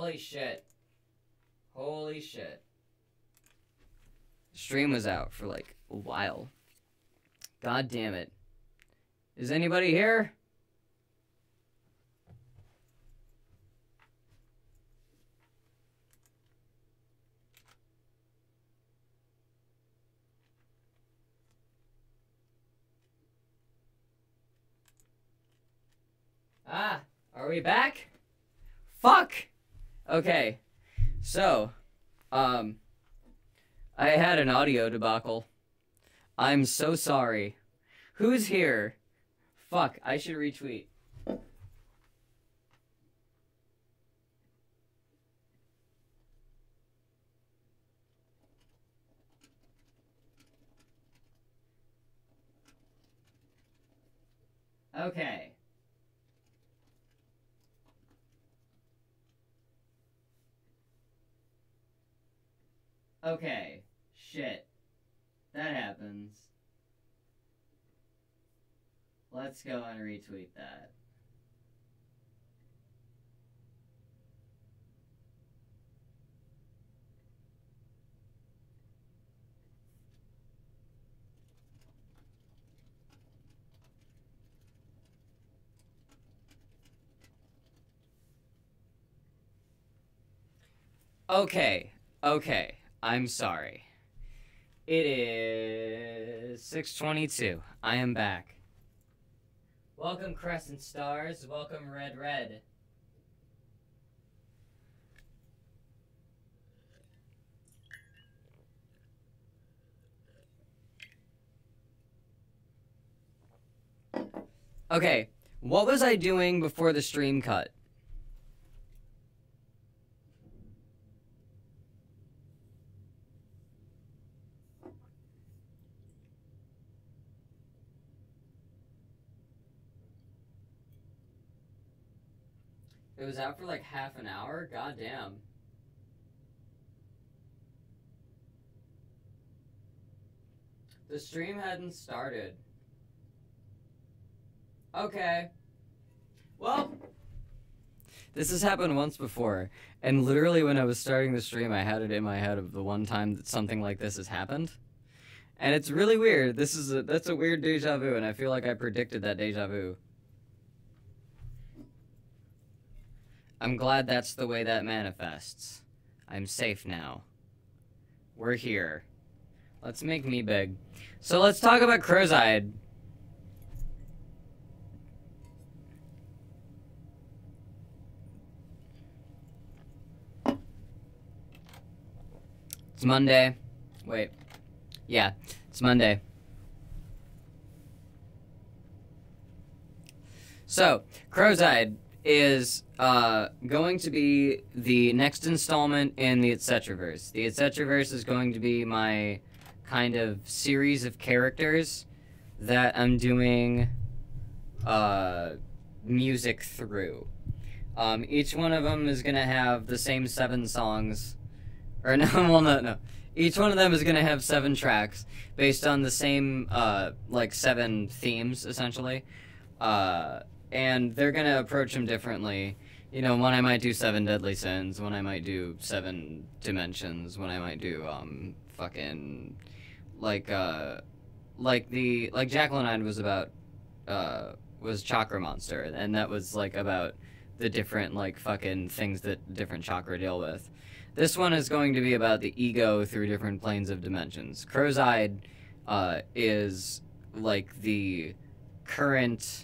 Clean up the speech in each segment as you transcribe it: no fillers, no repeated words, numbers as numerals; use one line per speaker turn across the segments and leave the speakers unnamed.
Holy shit. Holy shit. The stream was out for like a while. God damn it. Is anybody here? Ah, are we back? Fuck! Okay, so, I had an audio debacle. I'm so sorry. Who's here? Fuck, I should retweet. Okay. Okay. Shit. That happens. Let's go and retweet that. Okay. Okay. I'm sorry. It is 6:22. I am back. Welcome, Crescent Stars. Welcome, Red Red. Okay, what was I doing before the stream cut? It was out for like half an hour? God damn. The stream hadn't started. Okay. Well, this has happened once before, and literally when I was starting the stream, I had it in my head of the one time that something like this has happened. And it's really weird. That's a weird deja vu, and I feel like I predicted that deja vu. I'm glad that's the way that manifests. I'm safe now. We're here. Let's make me big. So let's talk about CROVSEYED. It's Monday. Wait. Yeah, it's Monday. So, CROVSEYED is going to be the next installment in the Etcetraverse. The Etcetraverse is going to be my kind of series of characters that I'm doing music through. Each one of them is going to have the same 7 songs. Or no, well, no. Each one of them is going to have 7 tracks based on the same, like, 7 themes, essentially. And they're going to approach them differently. You know, one I might do 7 deadly sins, one I might do 7 dimensions, one I might do, fucking, like Jacqueline was about, was Chakra Monster, and that was, like, about the different, like, fucking things that different chakra deal with. This one is going to be about the ego through different planes of dimensions. CROVSEYED, is, like, the current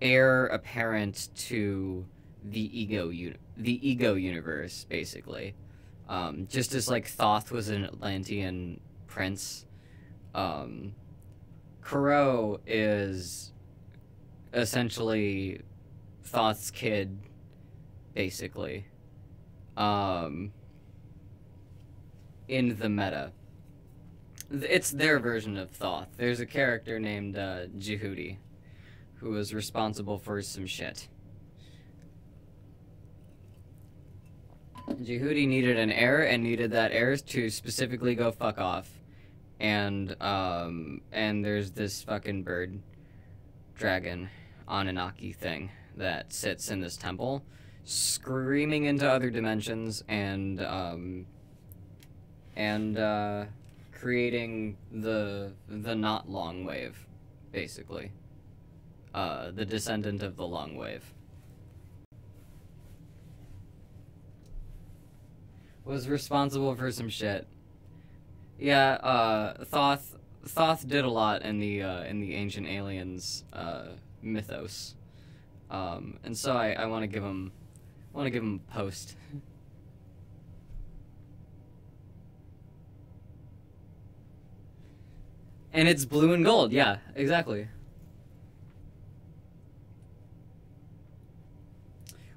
heir apparent to the ego universe, basically. Just as, like, Thoth was an Atlantean prince, Kuro is essentially Thoth's kid, basically. In the meta. It's their version of Thoth. There's a character named Jehudi, who was responsible for some shit. Jehudi needed an heir, and needed that heir to specifically go fuck off. And there's this fucking bird, dragon, Anunnaki thing that sits in this temple. screaming into other dimensions and creating the not long wave, basically. The descendant of the long wave. Was responsible for some shit. Yeah, Thoth did a lot in the Ancient Aliens mythos. And so I want to give him a post. And it's blue and gold. Yeah, exactly.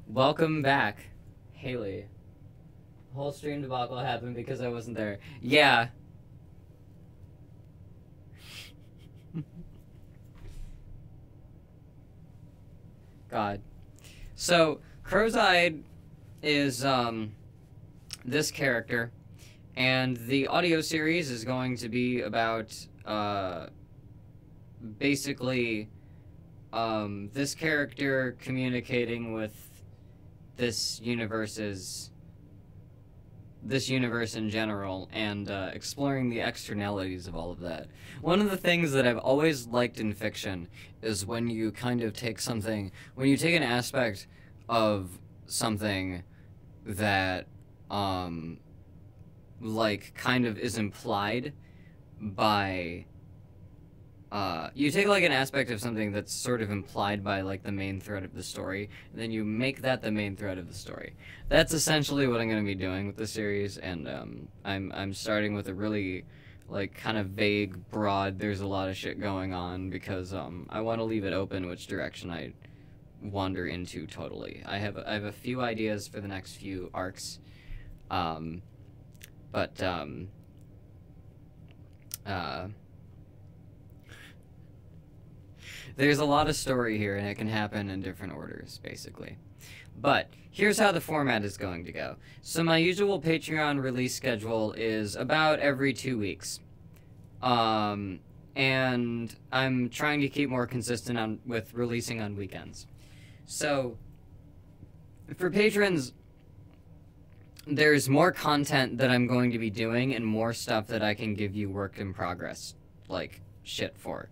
Welcome back, Haley. Whole stream debacle happened because I wasn't there. Yeah. God. So, CROVSEYED is this character, and the audio series is going to be about basically this character communicating with this universe in general, and exploring the externalities of all of that. One of the things that I've always liked in fiction is when you kind of take something, when you take an aspect of something that like kind of is implied by you take like an aspect of something that's sort of implied by like the main thread of the story, and then you make that the main thread of the story. That's essentially what I'm going to be doing with the series, and I'm starting with a really like kind of vague, broad, there's a lot of shit going on, because I want to leave it open which direction I wander into totally. I have a few ideas for the next few arcs, there's a lot of story here, and it can happen in different orders, basically. But here's how the format is going to go. So my usual Patreon release schedule is about every 2 weeks. And I'm trying to keep more consistent with releasing on weekends. So for patrons, there's more content that I'm going to be doing and more stuff that I can give you work in progress, like, shit for.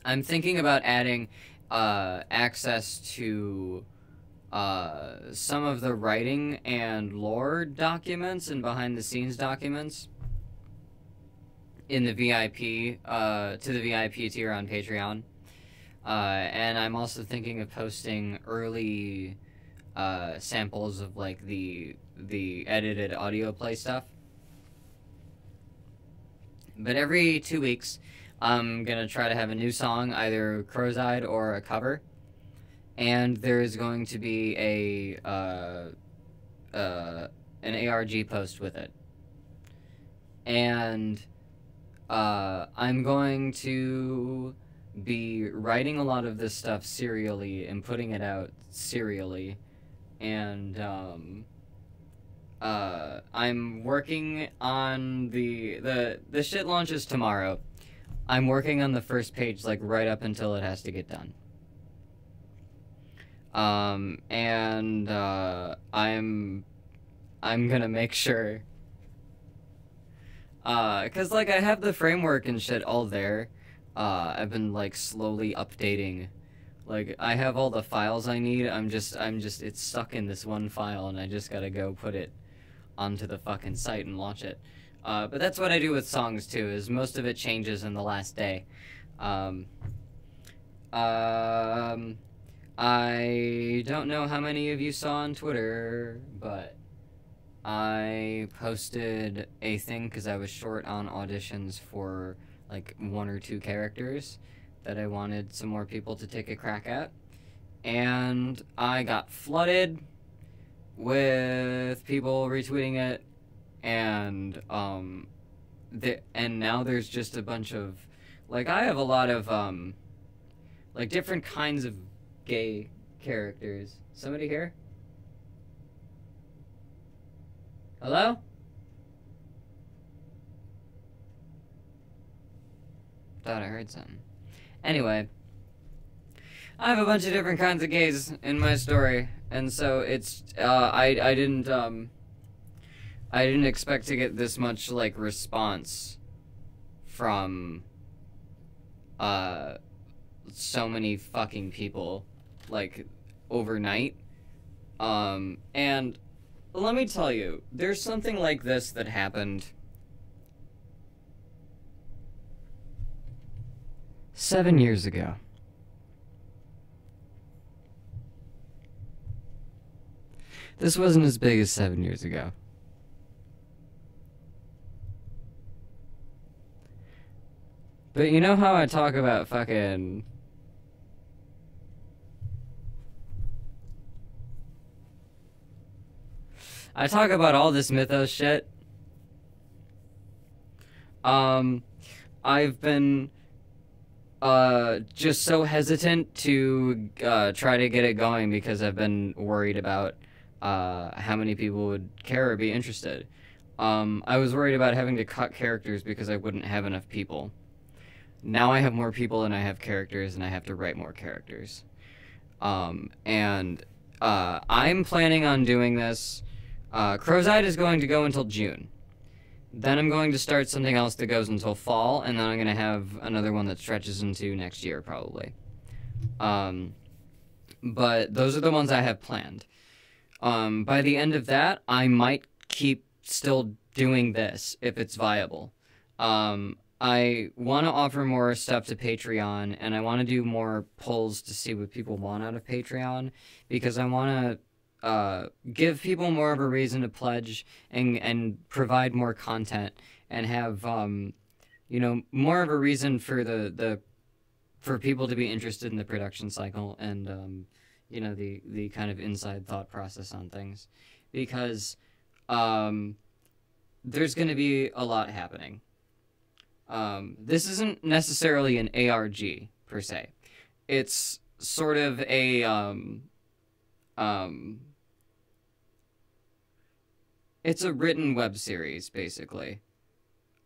I'm thinking about adding access to some of the writing and lore documents and behind-the-scenes documents in the VIP, to the VIP tier on Patreon. And I'm also thinking of posting early samples of like the edited audio play stuff. But every 2 weeks, I'm gonna try to have a new song, either CROVSEYED or a cover, and there's going to be an ARG post with it. And I'm going to be writing a lot of this stuff serially and putting it out serially, and I'm working on the shit launches tomorrow. I'm working on the first page, like, right up until it has to get done. I'm gonna make sure, cause, like, I have the framework and shit all there. I've been, like, slowly updating. Like, I have all the files I need, it's stuck in this one file, and I just gotta go put it onto the fucking site and launch it. But that's what I do with songs, too, is most of it changes in the last day. I don't know how many of you saw on Twitter, but I posted a thing because I was short on auditions for, like, 1 or 2 characters that I wanted some more people to take a crack at. And I got flooded with people retweeting it. And now there's just a bunch of, like, I have a lot of like different kinds of gay characters. Somebody here? Hello? Thought I heard something. Anyway, I have a bunch of different kinds of gays in my story, and so it's I didn't expect to get this much like response from so many fucking people like overnight. And let me tell you, there's something like this that happened 7 years ago. This wasn't as big as 7 years ago. But you know how I talk about fucking... I talk about all this mythos shit. I've been just so hesitant to try to get it going because I've been worried about how many people would care or be interested. I was worried about having to cut characters because I wouldn't have enough people. Now I have more people and I have characters and I have to write more characters. I'm planning on doing this. CROVSEYED is going to go until June. Then I'm going to start something else that goes until fall, and then I'm going to have another one that stretches into next year, probably. But those are the ones I have planned. By the end of that, I might keep still doing this, if it's viable. I want to offer more stuff to Patreon, and I want to do more polls to see what people want out of Patreon, because I want to give people more of a reason to pledge and provide more content and have you know, more of a reason for for people to be interested in the production cycle and you know, the kind of inside thought process on things, because there's going to be a lot happening. This isn't necessarily an ARG per se. It's sort of a it's a written web series, basically,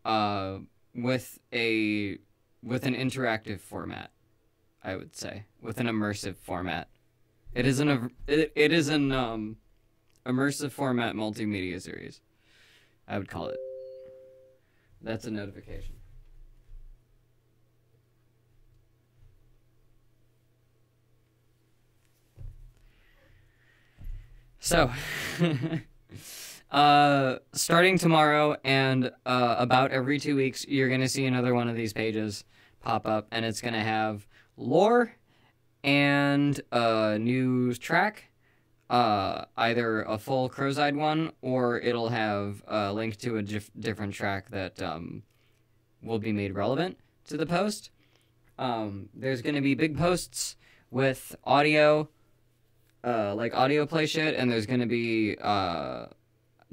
with an interactive format, I would say, with an immersive format. It is an immersive format multimedia series, I would call it. That's a notification. So, starting tomorrow and about every 2 weeks, you're going to see another one of these pages pop up, and it's going to have lore and a new track, either a full CROVSEYED one, or it'll have a link to a different track that will be made relevant to the post. There's going to be big posts with audio, like audio play shit, and there's going to be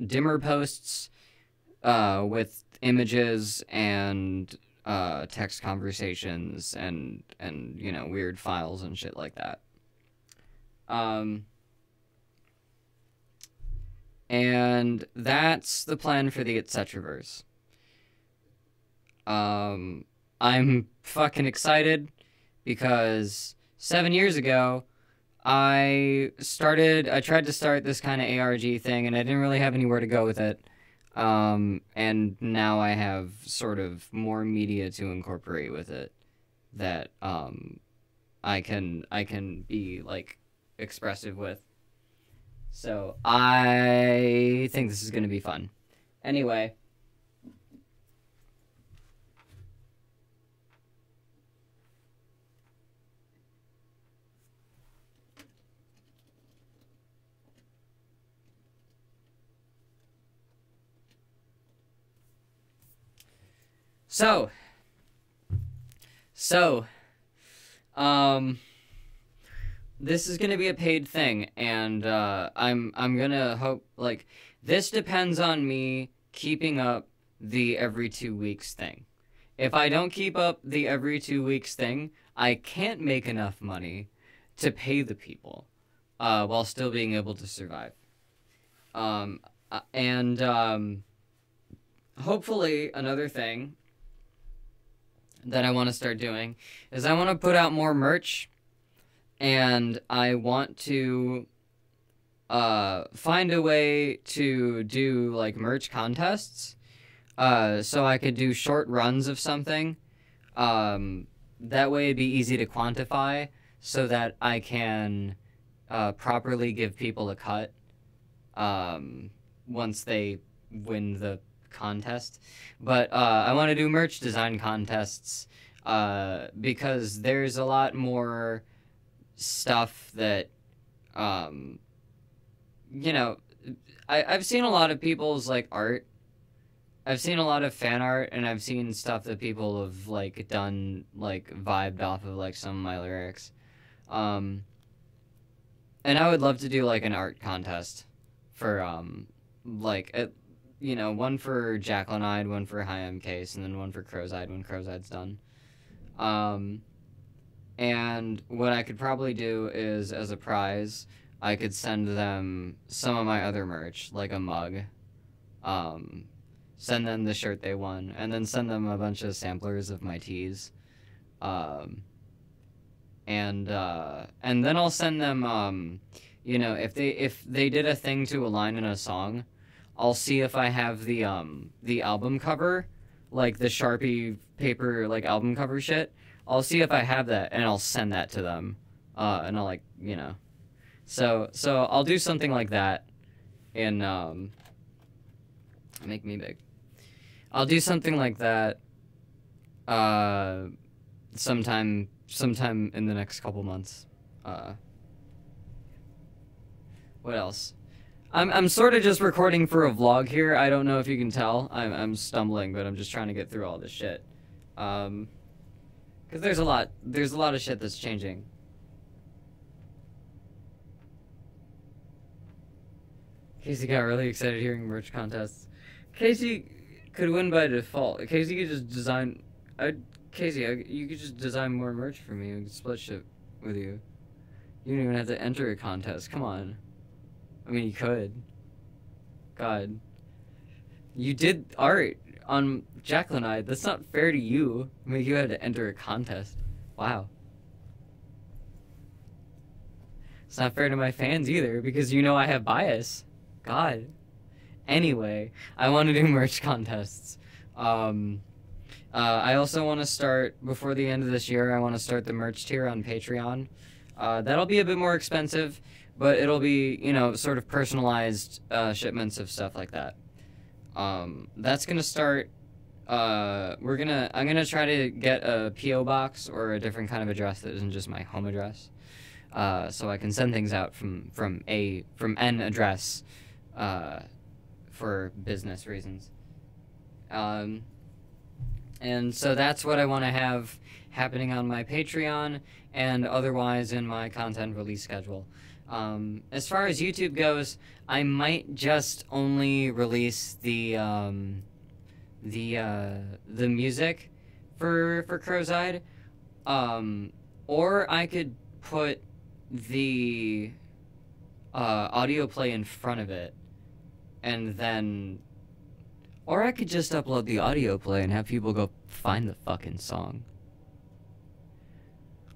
dimmer posts with images and text conversations and you know, weird files and shit like that. And that's the plan for the Etcetraverse. I'm fucking excited because 7 years ago I tried to start this kind of ARG thing, and I didn't really have anywhere to go with it. And now I have sort of more media to incorporate with it that I can be like expressive with. So I think this is going to be fun. Anyway, So, this is gonna be a paid thing, and I'm gonna hope, like, this depends on me keeping up the every 2 weeks thing. If I don't keep up the every 2 weeks thing, I can't make enough money to pay the people, while still being able to survive. Hopefully another thing that I want to start doing is I want to put out more merch, and I want to find a way to do like merch contests, so I could do short runs of something. That way it'd be easy to quantify, so that I can properly give people a cut once they win the contest. But I want to do merch design contests because there's a lot more stuff that you know, I've seen a lot of people's like art. I've seen a lot of fan art, and I've seen stuff that people have like done, like vibed off of like some of my lyrics. And I would love to do like an art contest for like one for Jacqueline, one for High M Case, and then one for CROVSEYED when CROVSEYED's done. And what I could probably do is, as a prize, I could send them some of my other merch, like a mug. Send them the shirt they won, and then send them a bunch of samplers of my tees. And then I'll send them, if they did a thing to a line in a song, I'll see if I have the album cover, like the Sharpie paper, like album cover shit. I'll see if I have that, and I'll send that to them. And I'll so I'll do something like that in, make me big. I'll do something like that, sometime in the next couple months. What else? I'm sort of just recording for a vlog here. I don't know if you can tell. I'm stumbling, but I'm just trying to get through all this shit. Because there's a lot of shit that's changing. Casey got really excited hearing merch contests. Casey could win by default. Casey could just design... you could just design more merch for me and split shit with you. You don't even have to enter a contest. Come on. I mean, you could. God. You did art on Jacqueline. That's not fair to you. I mean, you had to enter a contest. Wow. It's not fair to my fans either, because you know I have bias. God. Anyway, I want to do merch contests. I also want to start, before the end of this year, I want to start the merch tier on Patreon. That'll be a bit more expensive, but it'll be, sort of personalized shipments of stuff like that. That's going to start, I'm going to try to get a P.O. box or a different kind of address that isn't just my home address. So I can send things out from an address, for business reasons. And so that's what I want to have happening on my Patreon and otherwise in my content release schedule. As far as YouTube goes, I might just only release the music for CROVSEYED, or I could put the audio play in front of it, and then, or I could just upload the audio play and have people go find the fucking song.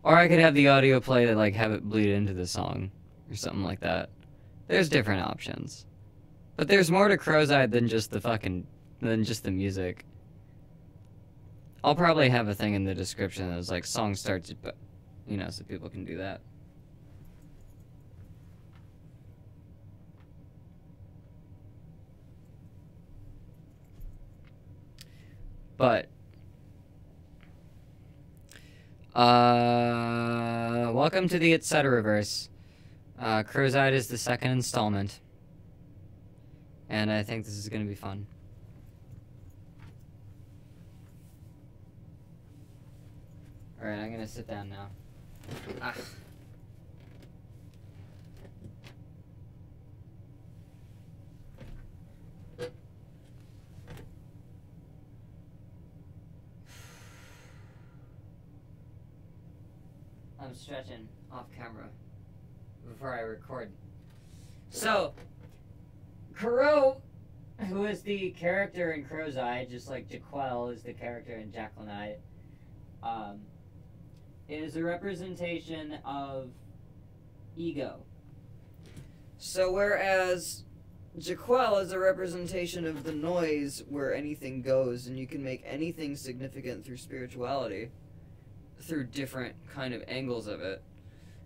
Or I could have the audio play that, like, have it bleed into the song, or something like that. There's different options. But there's more to CROVSEYED than just the music. I'll probably have a thing in the description that's like, song starts, but, so people can do that. But, welcome to the Etc.verse. CROVSEYED is the second installment. And I think this is gonna be fun. Alright, I'm gonna sit down now. Ah. I'm stretching off camera before I record. So, Kuro, who is the character in CROVSEYED, just like Jaquel is the character in Jacqueline, is a representation of ego. So whereas Jaquel is a representation of the noise where anything goes, and you can make anything significant through spirituality, through different kind of angles of it,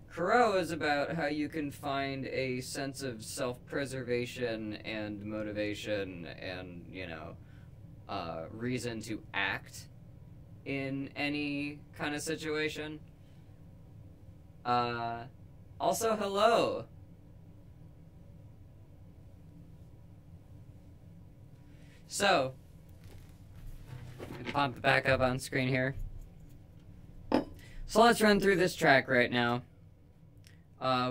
Crow is about how you can find a sense of self-preservation and motivation and, you know, reason to act in any kind of situation. Also, hello! So, pop it back up on screen here. So let's run through this track right now,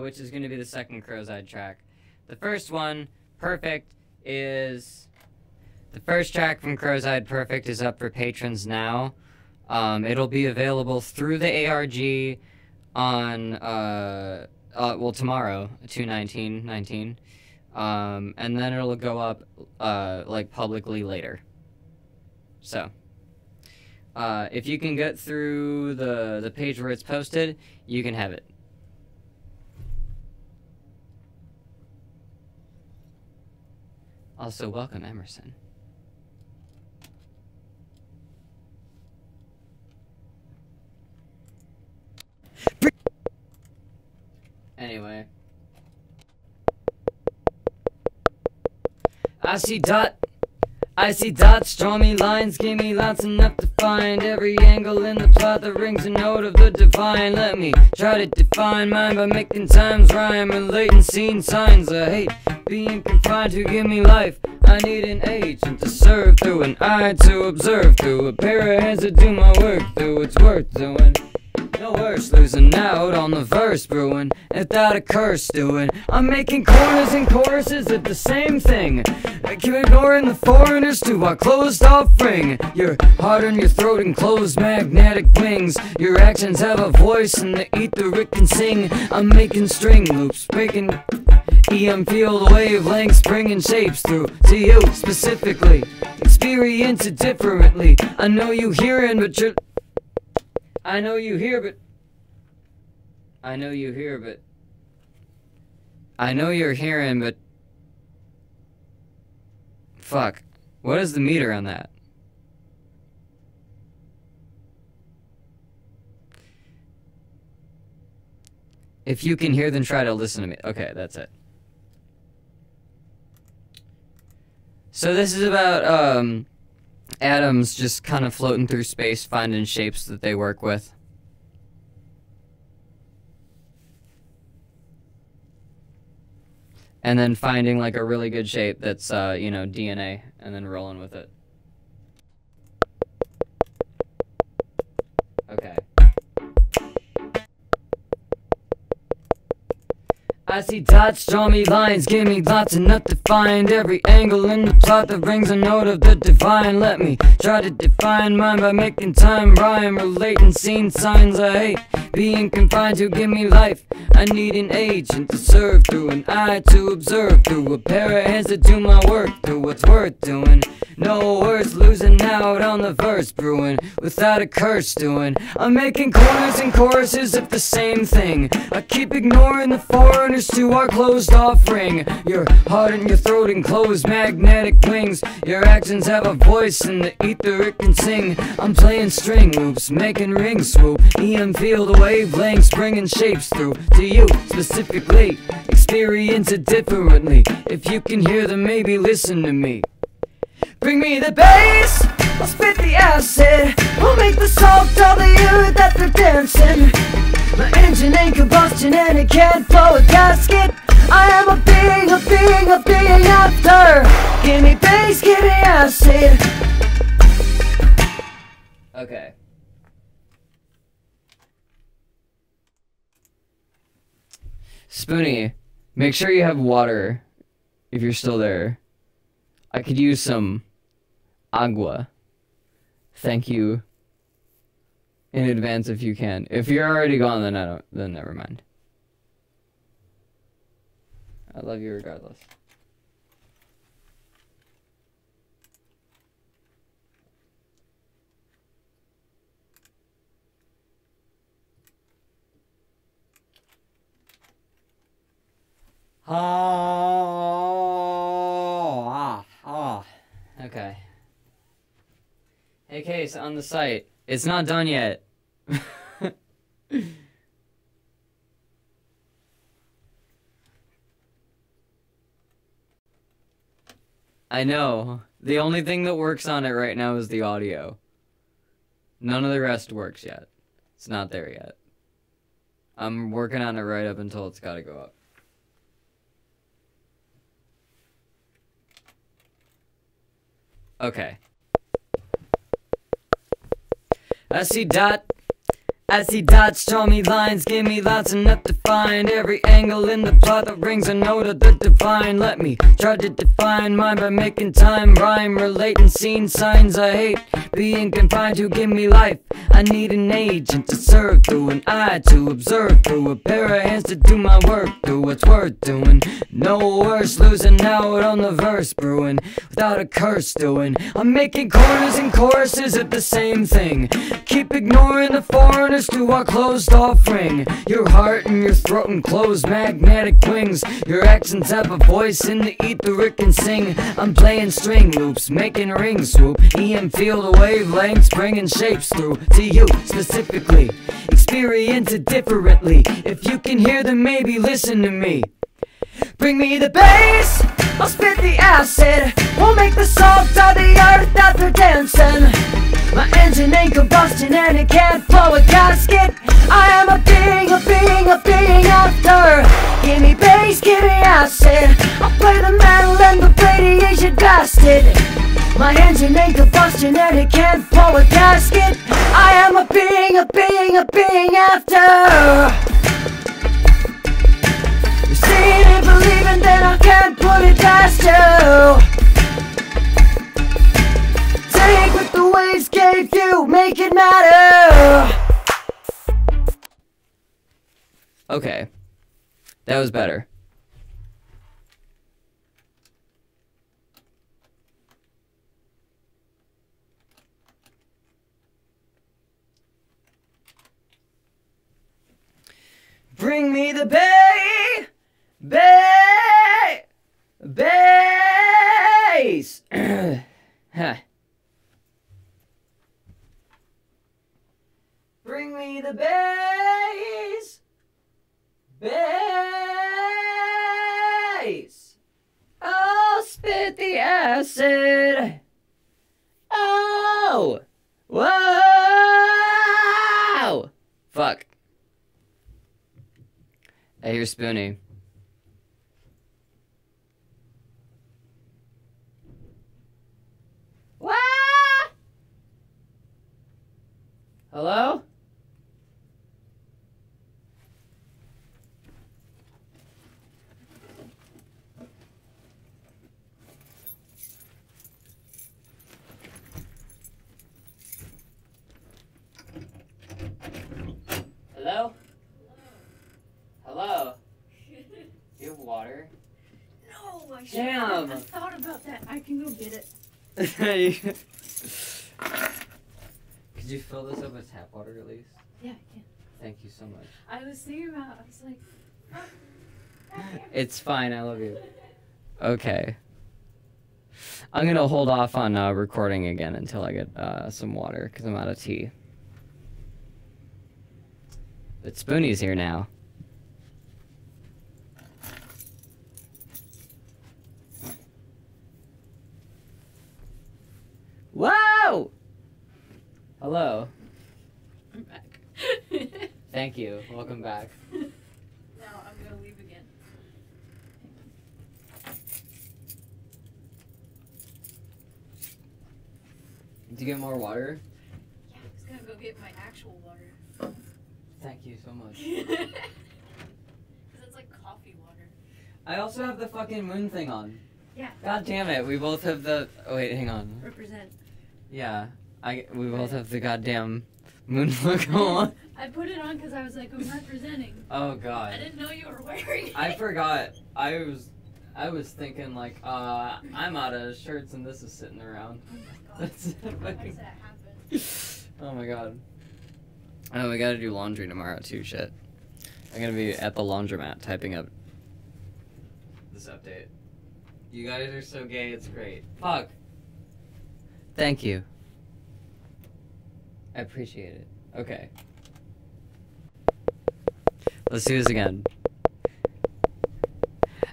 which is going to be the second CROVSEYED track. The first one, Perfect, is... The first track from CROVSEYED, Perfect, is up for patrons now. It'll be available through the ARG on, well, tomorrow, 2/19/19. And then it'll go up, like, publicly later. So, if you can get through the page where it's posted, you can have it. Also, welcome, Emerson. Anyway. I see dots, draw me lines, give me lots enough to find every angle in the plot that rings a note of the divine. Let me try to define mine by making times rhyme, relating scene signs. I hate being confined to give me life. I need an agent to serve, through an eye to observe, through a pair of hands to do my work, through what's worth doing. No worse, losing out on the verse brewing, without a curse doing. I'm making corners and choruses of the same thing. I keep ignoring the foreigners to our closed off ring. Your heart in your throat and closed magnetic wings. Your actions have a voice and the ether it can sing. I'm making string loops, breaking EM field wavelengths, bringing shapes through to you specifically. Experience it differently. I know you hearing, but you're... I know you hear, but you're hearing, but fuck. What is the meter on that? If you can hear, then try to listen to me. Okay, that's it. So this is about, atoms just kind of floating through space, finding shapes that they work with. And then finding, like, a really good shape that's, you know, DNA, and then rolling with it. Okay. I see dots, draw me lines, give me lots enough to find every angle in the plot that brings a note of the divine. Let me try to define mine by making time rhyme, relating scene signs. I hate being confined to give me life. I need an agent to serve, through an eye to observe, through a pair of hands to do my work, through what's worth doing. No worse, losing out on the verse brewing, without a curse doing. I'm making corners and choruses of the same thing. I keep ignoring the foreigners to our closed off ring. Your heart in your throat and closed magnetic wings. Your actions have a voice and the ether it can sing. I'm playing string loops, making rings swoop, EM field wavelengths, bringing shapes through to you specifically. Experience it differently. If you can hear them, maybe listen to me. Bring me the bass, I'll spit the acid. We'll make the salt tell the you that they're dancing. My engine ain't combustion and it can't blow a gasket. I am a being after. Give me bass, give me acid. Okay. Spoonie, make sure you have water if you're still there. I could use some agua. Thank you in advance if you can. If you're already gone, then never mind. I love you regardless. Oh. Okay. Hey, Case, on the site. It's not done yet. I know. The only thing that works on it right now is the audio. None of the rest works yet. It's not there yet. I'm working on it right up until it's gotta go up. Okay. I see dots, draw me lines, give me lots enough to find every angle in the plot that rings a note of the divine. Let me try to define mine by making time rhyme, relating scene signs. I hate being confined to give me life. I need an agent to serve through, an eye to observe through, a pair of hands to do my work, do what's worth doing. No worse, losing out on the verse brewing, without a curse doing. I'm making corners and choruses at the same thing. Keep ignoring the foreigners to our closed off ring. Your heart and your throat enclosed magnetic wings. Your accents have a voice in the ether it can sing. I'm playing string loops, making rings swoop. EM feel the wavelengths, bringing shapes through to you specifically. Experience it differently. If you can hear them, maybe listen to me. Bring me the bass, I'll spit the acid. We'll make the salt of the earth that they're dancing. My engine ain't combustion and it can't flow a gasket. I am a being after. Give me bass, give me acid. I'll play the metal and the radiation blasted. My engine ain't combustion and it can't flow a gasket. I am a being after. Seeing and believing that I can't put it past you. Take what the waves gave you, make it matter. Okay, that was better. Bring me the bass. Huh. Bring me the bass. I'll spit the acid. Oh, whoa. Fuck. I hear Spoonie. What? Hello? Hello? Hello? You have water?
No, I should.
Damn.
I thought about that. I can go get it.
Could you fill this up with tap water at least?
Yeah, I can.
Thank you so much.
I was thinking about. I was like, oh,
It's fine, I love you. Okay. I'm gonna hold off on recording again until I get some water, because I'm out of tea. But Spoonie's here now. Whoa! Hello.
I'm back.
Thank you. Welcome back.
Now I'm gonna leave again.
Did you get more water?
Yeah, I was gonna go get my actual water.
Thank you so much.
Because it's like coffee water.
I also have the fucking moon thing on.
Yeah.
God damn it, we both have the... Oh wait, hang on.
Represent.
Yeah, we both have the goddamn moon logo on.
I put it on because I was like, I'm representing.
Oh god.
I didn't know you were wearing it.
I forgot. I was thinking like, I'm out of shirts and this is sitting around.
Oh my god.
That's
How
fucking...
does that happen?
Oh my god. Oh, we gotta do laundry tomorrow too, shit. I'm gonna be at the laundromat typing up this update. You guys are so gay, it's great. Fuck. Thank you. I appreciate it. Okay. Let's do this again.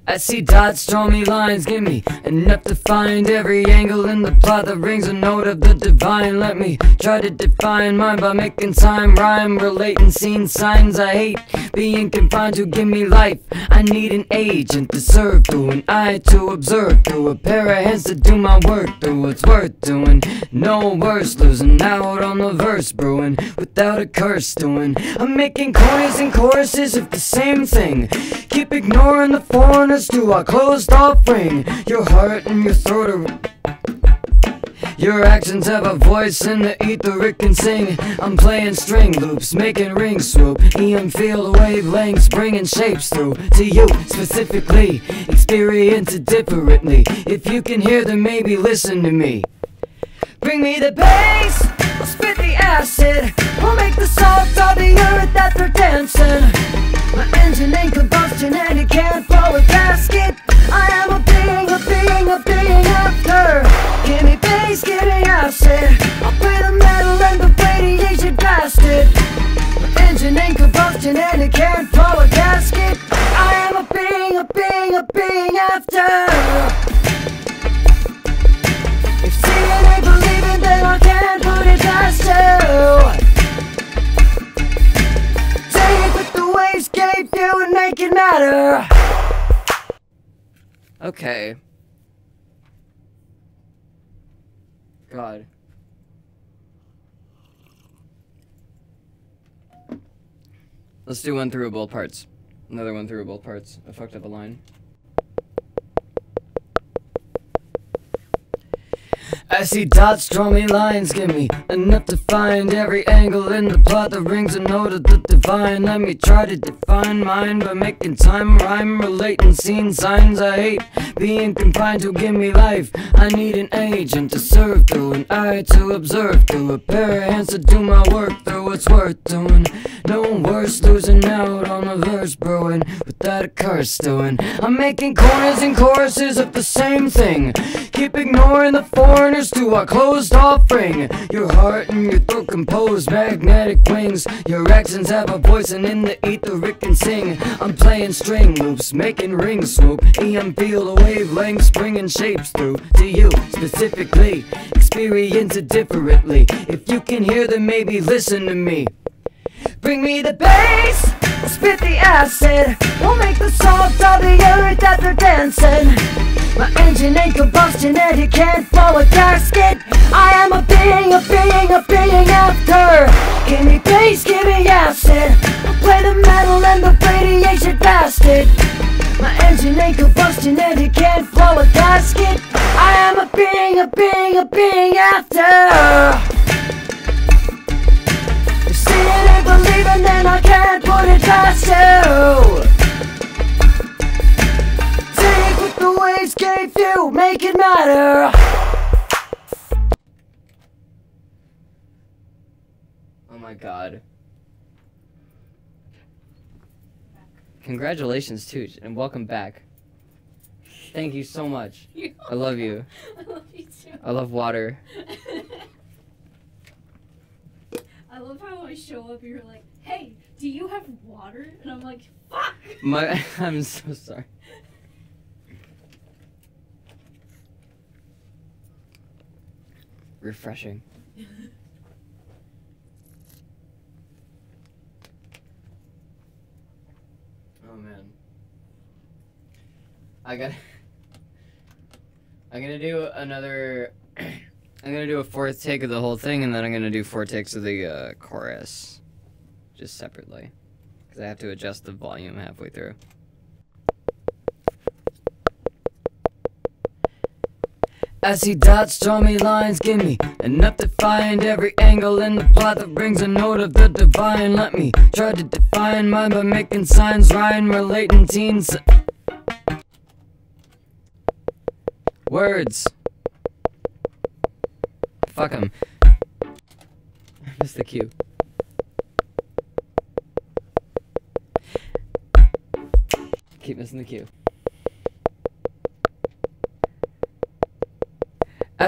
I see dots, draw me lines, give me enough to find every angle in the plot that rings a note of the divine. Let me try to define mine by making time rhyme, relating scene signs I hate, being confined to give me life. I need an agent to serve through, an eye to observe through, a pair of hands to do my work through what's worth doing. No worse, losing out on the verse brewing without a curse doing. I'm making chorus and choruses of the same thing. Keep ignoring the foreigners to our closed off ring. Your heart and your throat are... Your actions have a voice in the ether it can sing. I'm playing string loops, making rings swoop. EM field wavelengths, bringing shapes through to you specifically. Experience it differently. If you can hear them, maybe listen to me. Bring me the bass, I'll spit the acid. We'll make the salt of the earth that they're dancing. My engine ain't combustion and it can't blow a gasket. I am a being after. Give me bass, give me acid. I'll play the metal and the radiation blasted. My engine ain't combustion and it can't blow a gasket. I am a being after. If seeing ain't believing, then I can't put it past you. Take what the waves gave you and make it matter. Okay. God. Let's do one through both parts. Another one through both parts. I fucked up a line. I see dots, draw me lines, give me enough to find every angle in the plot that rings a note of the divine. Let me try to define mine by making time rhyme, relating scene signs I hate, being confined to give me life. I need an agent to serve through, an eye to observe through, a pair of hands to do my work through what's worth doing. No worse, losing out on a verse brewing without a curse doing. I'm making corners and choruses of the same thing. Keep ignoring the foreigners to our closed off ring. Your heart and your throat compose magnetic wings. Your actions have a voice and in the ether it can sing. I'm playing string loops, making rings swoop. EM field wavelengths, bringing shapes through to you specifically. Experience it differently. If you can hear them, maybe listen to me. Bring me the bass, I'll spit the acid. We'll make the salt of the earth that they're dancing. My engine ain't combustion and it can't blow a gasket. I am a being after. Give me bass, give me acid. I'll play the metal and the radiation blasted. My engine ain't combustion and it can't blow a gasket. I am a being after. If seeing ain't believing, then I can't put it past you. Take what the waves gave you, make it matter. Oh my god. Congratulations, Tooch, and welcome back. Thank you so much. I love you.
I love you too.
I love water.
I love how I show up, you're like, hey, do you have water? And I'm like, fuck!
I'm so sorry. Refreshing. Oh man. I'm gonna do another I'm gonna do a fourth take of the whole thing, and then I'm gonna do 4 takes of the chorus, just separately, because I have to adjust the volume halfway through. I see dots, draw me lines, give me enough to find every angle in the plot that brings a note of the divine. Let me try to define mine by making signs rhyme, relating teens. Words. Fuck 'em. I missed the cue. Keep missing the cue.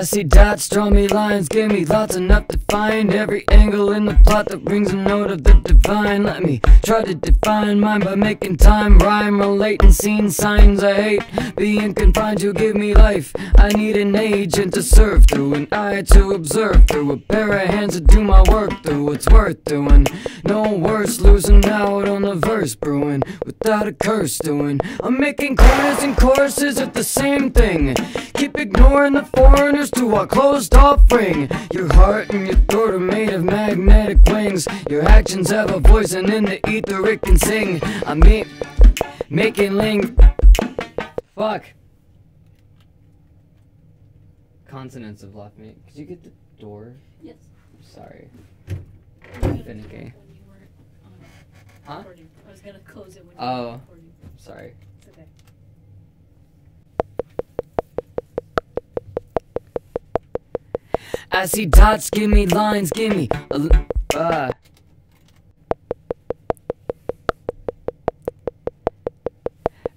I see dots, draw me lines, give me lots enough to find every angle in the plot that brings a note of the divine. Let me try to define mine by making time rhyme, relating scene signs. I hate being confined to give me life. I need an agent to serve through, an eye to observe through, a pair of hands to do my work through. What's worth doing? No worse losing out on the verse brewing without a curse doing. I'm making corners and choruses of the same thing. Keep ignoring the foreigners to our closed off ring. Your heart and your throat are made of magnetic wings. Your actions have a voice and in the ether it can sing. I mean, making ling. Fuck. Consonants have left me. Could you get the door?
Yes.
Sorry.
Finicky.
Finicky.
When you weren't
Huh?
recording. I was gonna close it when you
Oh.
weren't recording.
Sorry.
It's okay.
I see dots, give me lines, give me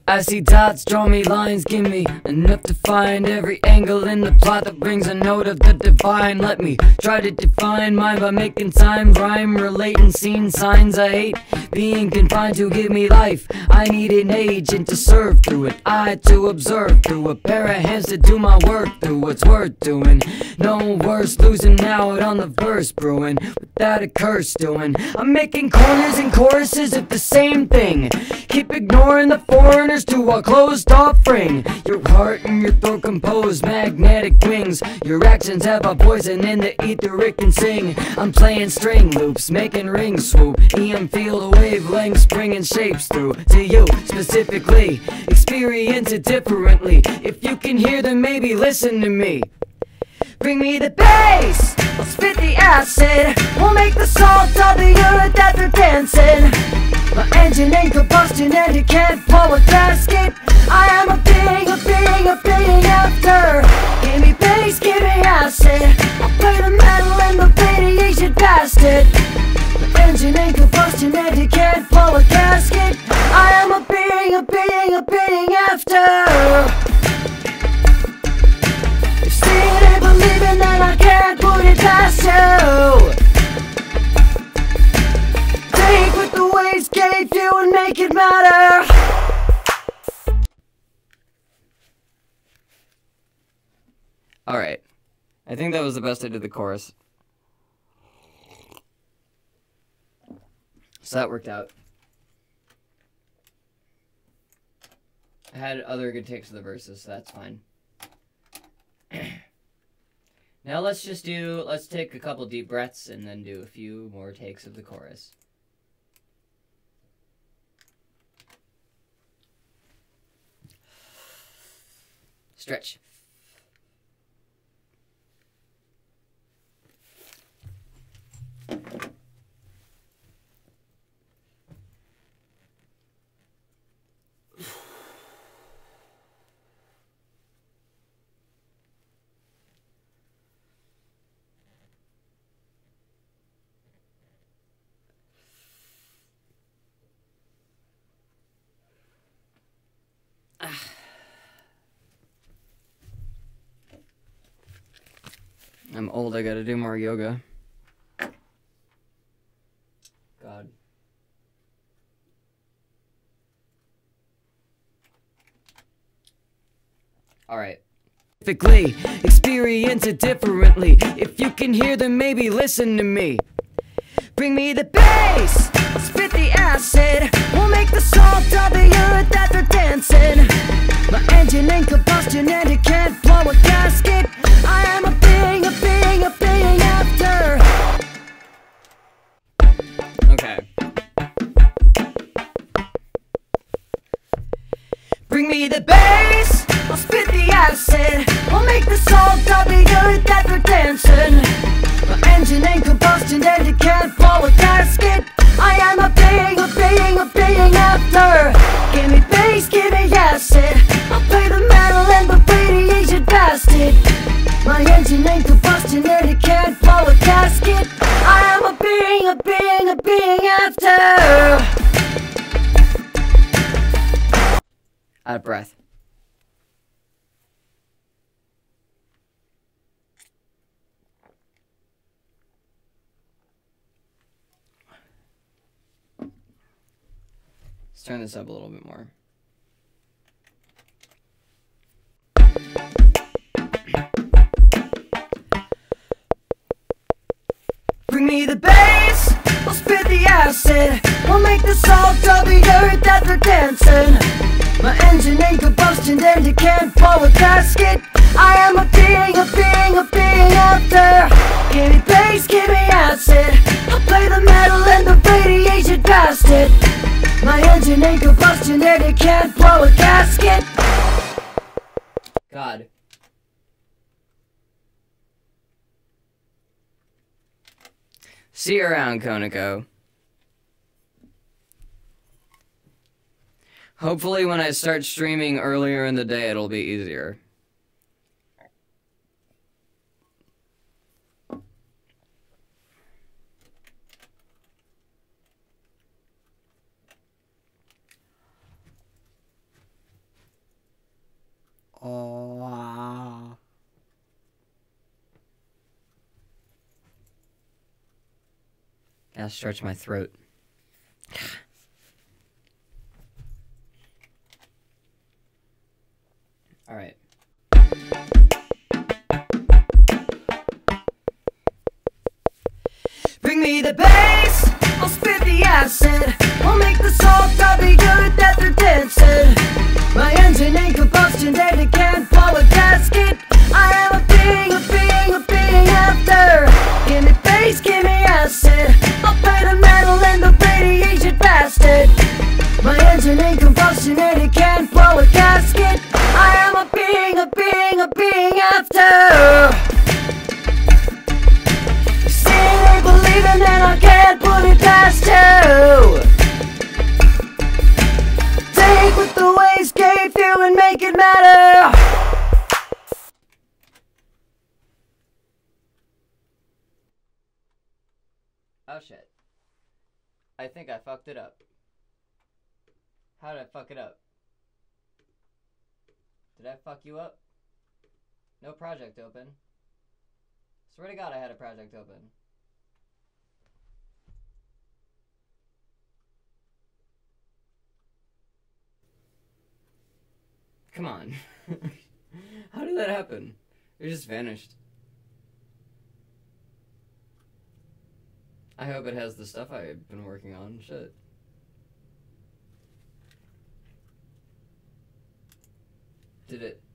I see dots, draw me lines, give me enough to find every angle in the plot that brings a note of the divine. Let me try to define mine by making time rhyme, relating scene signs. I hate being confined to give me life. I need an agent to serve through, an eye to observe through, a pair of hands to do my work through. What's worth doing? No worse losing out on the verse brewing without a curse doing. I'm making corners and choruses of the same thing. Keep ignoring the foreigners to our closed off ring. Your heart and your throat compose magnetic wings. Your actions have a voice and in the ether it can sing. I'm playing string loops, making rings swoop. EM field wavelengths, bringing shapes through to you specifically. Experience it differently. If you can hear them, maybe listen to me. Bring me the bass, I'll spit the acid. We'll make the salt of the earth that they're dancing. My engine in combustion and it can't blow a gasket. I am a being after. Give me bass, give me acid. I'll play the metal and the radiation bastard. My engine in combustion and it can't blow a gasket. I am a being after. Seeing and believing that I can't put it past you. Take what the waves gave you and make it matter. Alright. I think that was the best I did the chorus. So that worked out. I had other good takes of the verses, so that's fine. Now let's take a couple deep breaths and then do a few more takes of the chorus. Stretch. I'm old, I gotta do more yoga. God. Alright. Experience it differently. If you can hear them, maybe listen to me. Bring me the bass, spit the acid. We'll make the salt of the earth that they're dancing. My engine in combustion and it can't blow a gasket. I am a being after. Okay. Bring me the bass, I'll spit the acid. We'll make the salt of the earth that they're dancing. My engine in combustion and it can't blow a gasket. I am a being after. Give me bass, give me acid. I'll play the metal and the radiation bastard. My engine in combustion and it can't blow a gasket. I am a being after. Out of breath. turn this up a little bit more.
Bring me the bass, I'll spit the acid. We'll make the salt of the earth that they're dancing. My engine ain't combustion and you can't pull a gasket. I am a being after. Give me bass, give me acid. I'll play the metal and the radiation past it. My engine ain't combustion and you can't blow a gasket.
God. See you around, Koniko. Hopefully when I start streaming earlier in the day, it'll be easier. Oh. Gotta stretch my throat. All right.
Bring me the bass, I'll spit the acid. We'll make the salt of the earth that they're dancing. My engine ain't combustion and it can't blow a gasket. I am a being after. Give me bass, give me acid. I'll play the metal and the radiation past it. My engine ain't combustion and it can't blow a gasket. I am a being after. Seeing and believing that I can't put it past you. Take what the waves gave you and make it matter.
Oh shit. I think I fucked it up. How did I fuck it up? Did I fuck you up? No project open. Swear to God I had a project open. Come on. How did that happen? It just vanished. I hope it has the stuff I've been working on. Shit.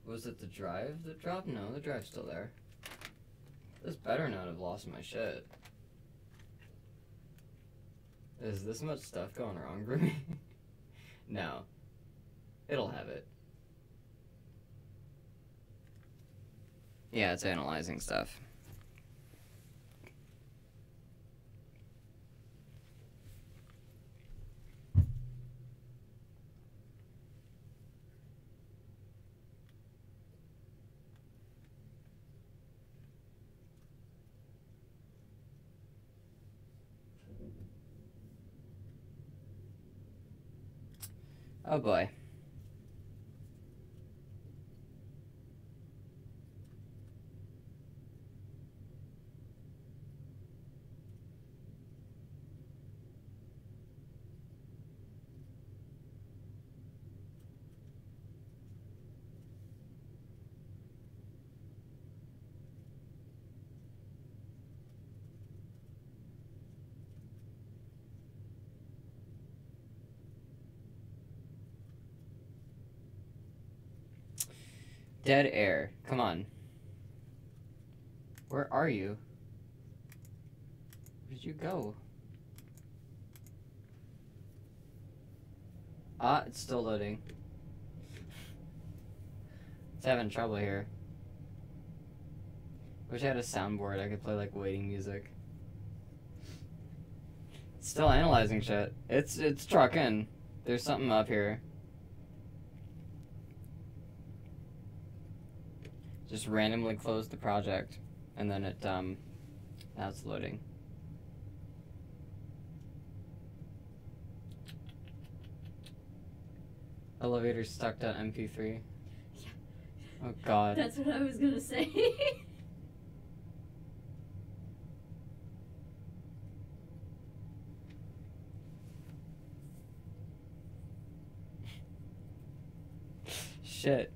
Was it the drive that dropped? No, the drive's still there. This better not have lost my shit. Is this much stuff going wrong for me? No. It'll have it. Yeah, it's analyzing stuff. Oh boy. Dead air. Come on. Where are you? Where did you go? Ah, it's still loading. It's having trouble here. Wish I had a soundboard I could play like waiting music. It's still analyzing shit. It's Trackin. There's something up here. Just randomly closed the project, and then it, now it's loading. Elevator stuck.mp3.
Yeah.
Oh god.
That's what I was gonna say.
shit.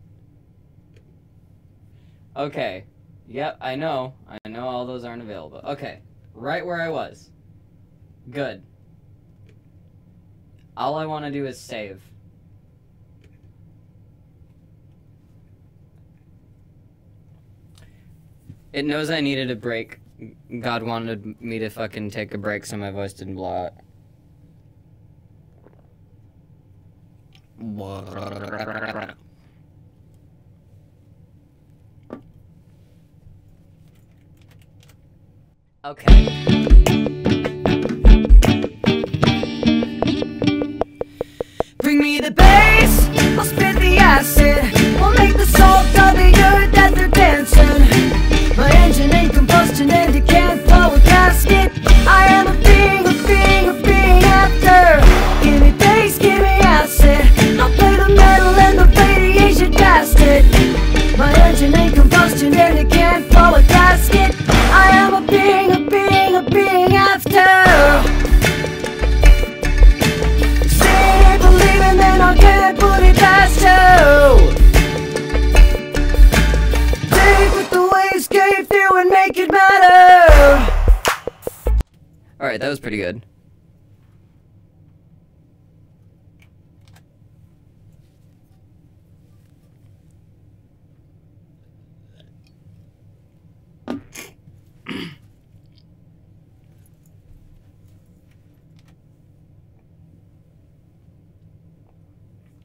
Okay. Yep, I know. I know all those aren't available. Okay. Right where I was. Good. All I want to do is save. It knows I needed a break. God wanted me to fucking take a break so my voice didn't blow out. Okay.
Bring me the bass, I'll spit the acid. We'll make the salt of the earth that they're dancing. My engine ain't combustion and it can't blow a gasket. I am a being after. Give me bass, give me acid. I'll play the metal and the radiation bastard. My engine ain't combustion and it can't blow a gasket. I am a being after. Seeing it, believing, then I can't put it past you. Take what the waves gave through and make it matter.
Alright, that was pretty good.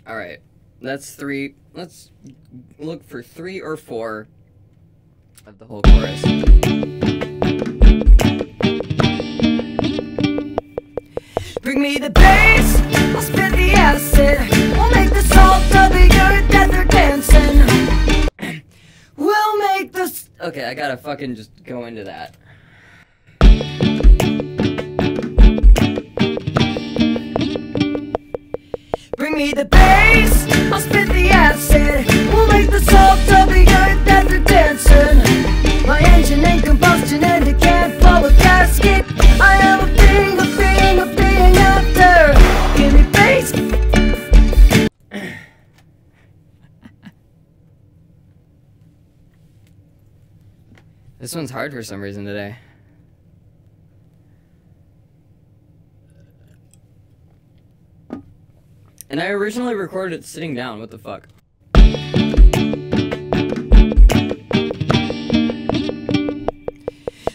Alright, that's 3. Let's look for 3 or 4 of the whole chorus.
Bring me the bass, I'll spit the acid. We'll make the salt of the earth that they're dancing. We'll make the...
Okay, I gotta fucking just go into that.
Bring me the bass, I'll spit the acid. We'll make the salt of the earth that they're dancing. My engine ain't combustion and it can't blow a gasket. I am a being after. Give me bass.
This one's hard for some reason today. And I originally recorded it sitting down, what the fuck?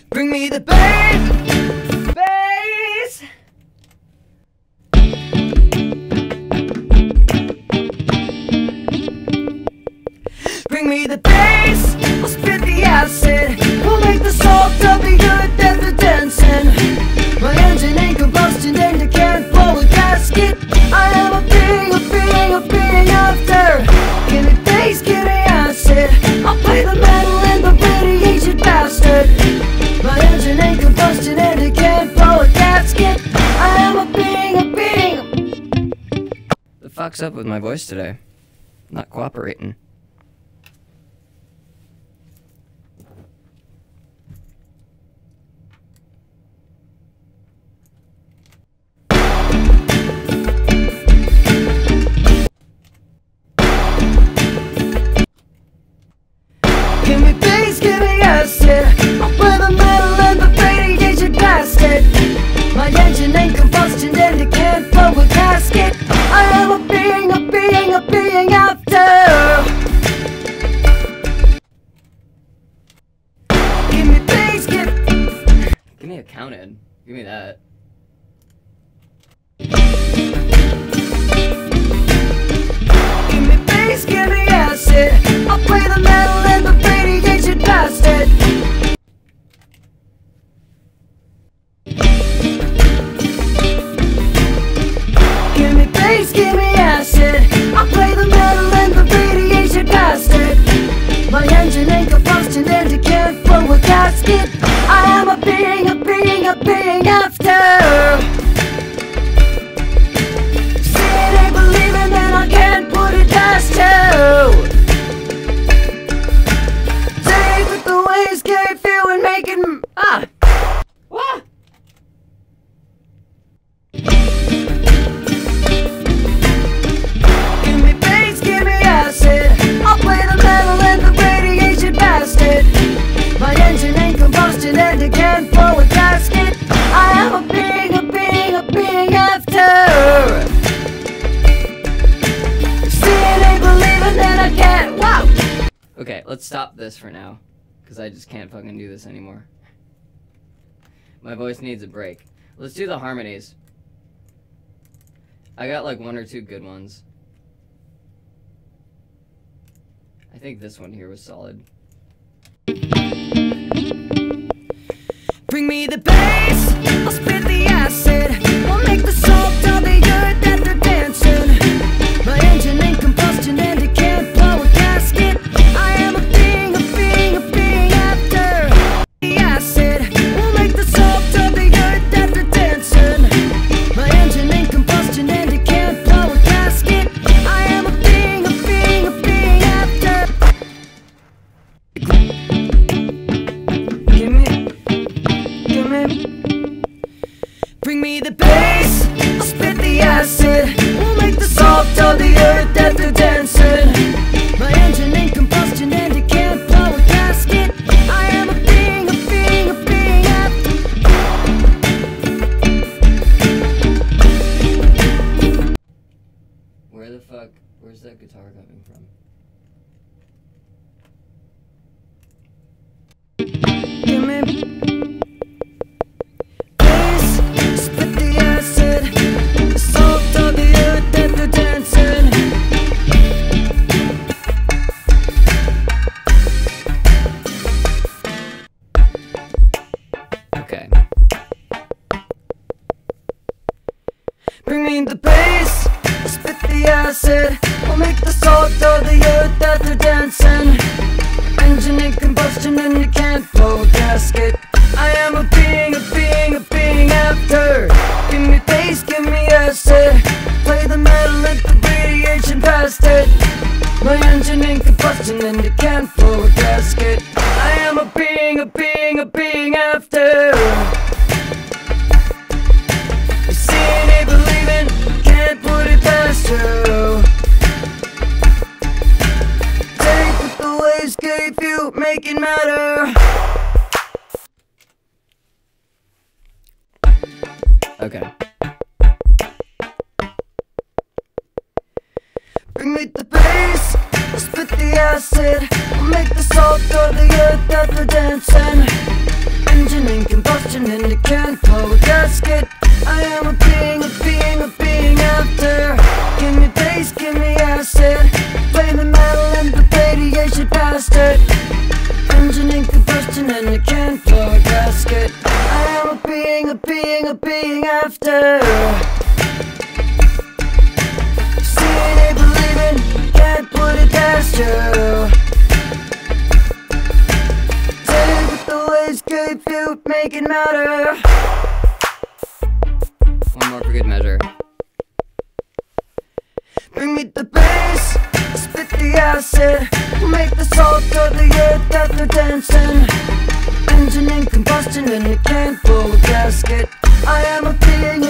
Bring me the bass. Bring me the bass, I'll spit the acid. We'll make the salt of the earth that they're dancing. My engine ain't combustion and it can't blow a gasket. I am a being after. Give me bass, give me acid. I'll play the metal and the radiation bastard. My engine ain't combustion and it can't blow a gasket. I am a being.
The fuck's up with my voice today? Not cooperating.
Give me bass, give me acid. I'll play the metal and the radiation bastard. My engine ain't combustion and it can't blow a gasket. I am a being after. Give me bass,
Give me a counted. Give me that.
Give me bass, give me acid. I'll play the metal and the radiation bastard. Give me bass, give me acid. I'll play the metal and the radiation bastard. My engine ain't combustion and it can't blow a gasket. I am a being after.
Okay, let's stop this for now, because I just can't fucking do this anymore. My voice needs a break. Let's do the harmonies. I got like 1 or 2 good ones. I think this one here was solid.
Bring me the bass, I'll spit the acid. I'll make the salt on the earth that they're dancing. My engine in combustion and it can't blow a gasket. I am a being after the acid. We'll make the salt on the earth that they're dancing. My engine in combustion and it can't blow a gasket. I am a being after. Bring me the bass, I'll spit the acid. We'll make the salt on the earth that they're dancing. My engine in combustion and it can't blow a gasket. I am a being after.
Where's that guitar coming from?
Give me bass, spit the acid. The salt on the earth that they're dancing.
Okay.
Bring me the bass, spit the acid. We'll make the salt on the earth that they're dancing. Engine in combustion and you can't blow a gasket. I am a being after. Give me bass, give me acid. Play the metal, let the radiation past it. My engine in combustion and you can't blow a gasket. I am a being after. Seeing ain't believing, can't put it past you. Take what the waves gave you, make it matter.
Okay.
Bring me the bass, I'll spit the acid. I'll make the salt on the earth that they're dancing. Engine in combustion and it can't blow a gasket. I am a being after. Give me bass, give me acid. Play the metal and the radiation past it. Engine in combustion and it can't blow a gasket. I am a being after. Seeing ain't believing, can't put it past you. Take what the waves gave you, make it matter.
One more for good measure.
Bring me the bass, spit the acid. Make the salt on the earth that they're dancing. Engine in combustion and it can't blow a gasket. I am a being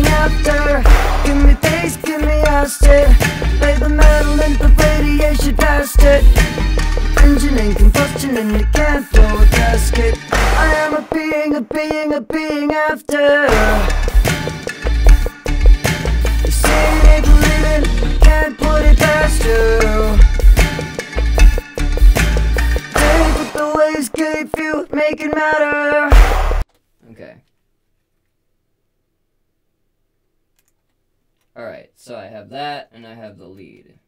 after. Give me bass, give me acid. Play the metal and the radiation past it. Engine in combustion and it can't blow a gasket. I am a being after. You say you ain't believing, can't put it past you. Take what the waves gave you, make it matter.
Okay. Alright, so I have that, and I have the lead.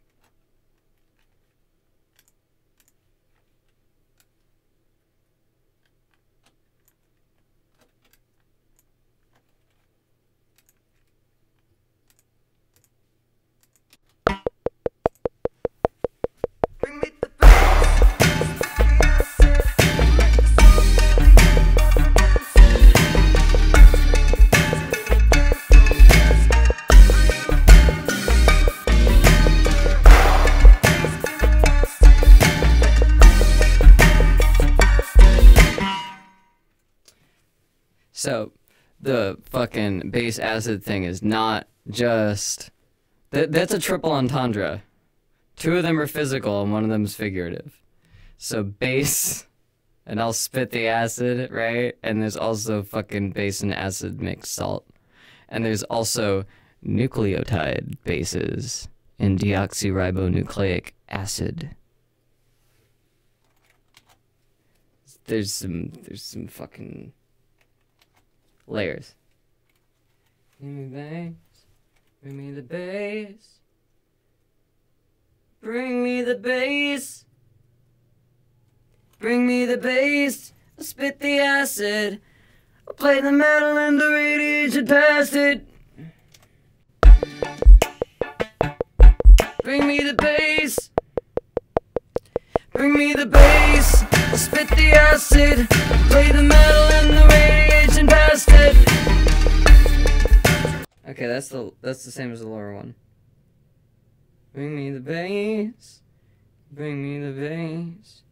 Bring me the bass,
So, the fucking base acid thing is not just... That's a triple entendre. 2 of them are physical and 1 of them is figurative. So base, and I'll spit the acid, right? And there's also fucking base and acid mixed salt. And there's also nucleotide bases in deoxyribonucleic acid. some fucking layers. Give me bass, bring me the bass, bring me the bass, bring me the bass. I'll spit the acid, I'll play the metal and the radiation past it. Bring me the bass, bring me the bass. I'll spit the acid, play the metal and the radiation past it. Okay, that's the same as the lower one. Bring me the bass, bring me the bass,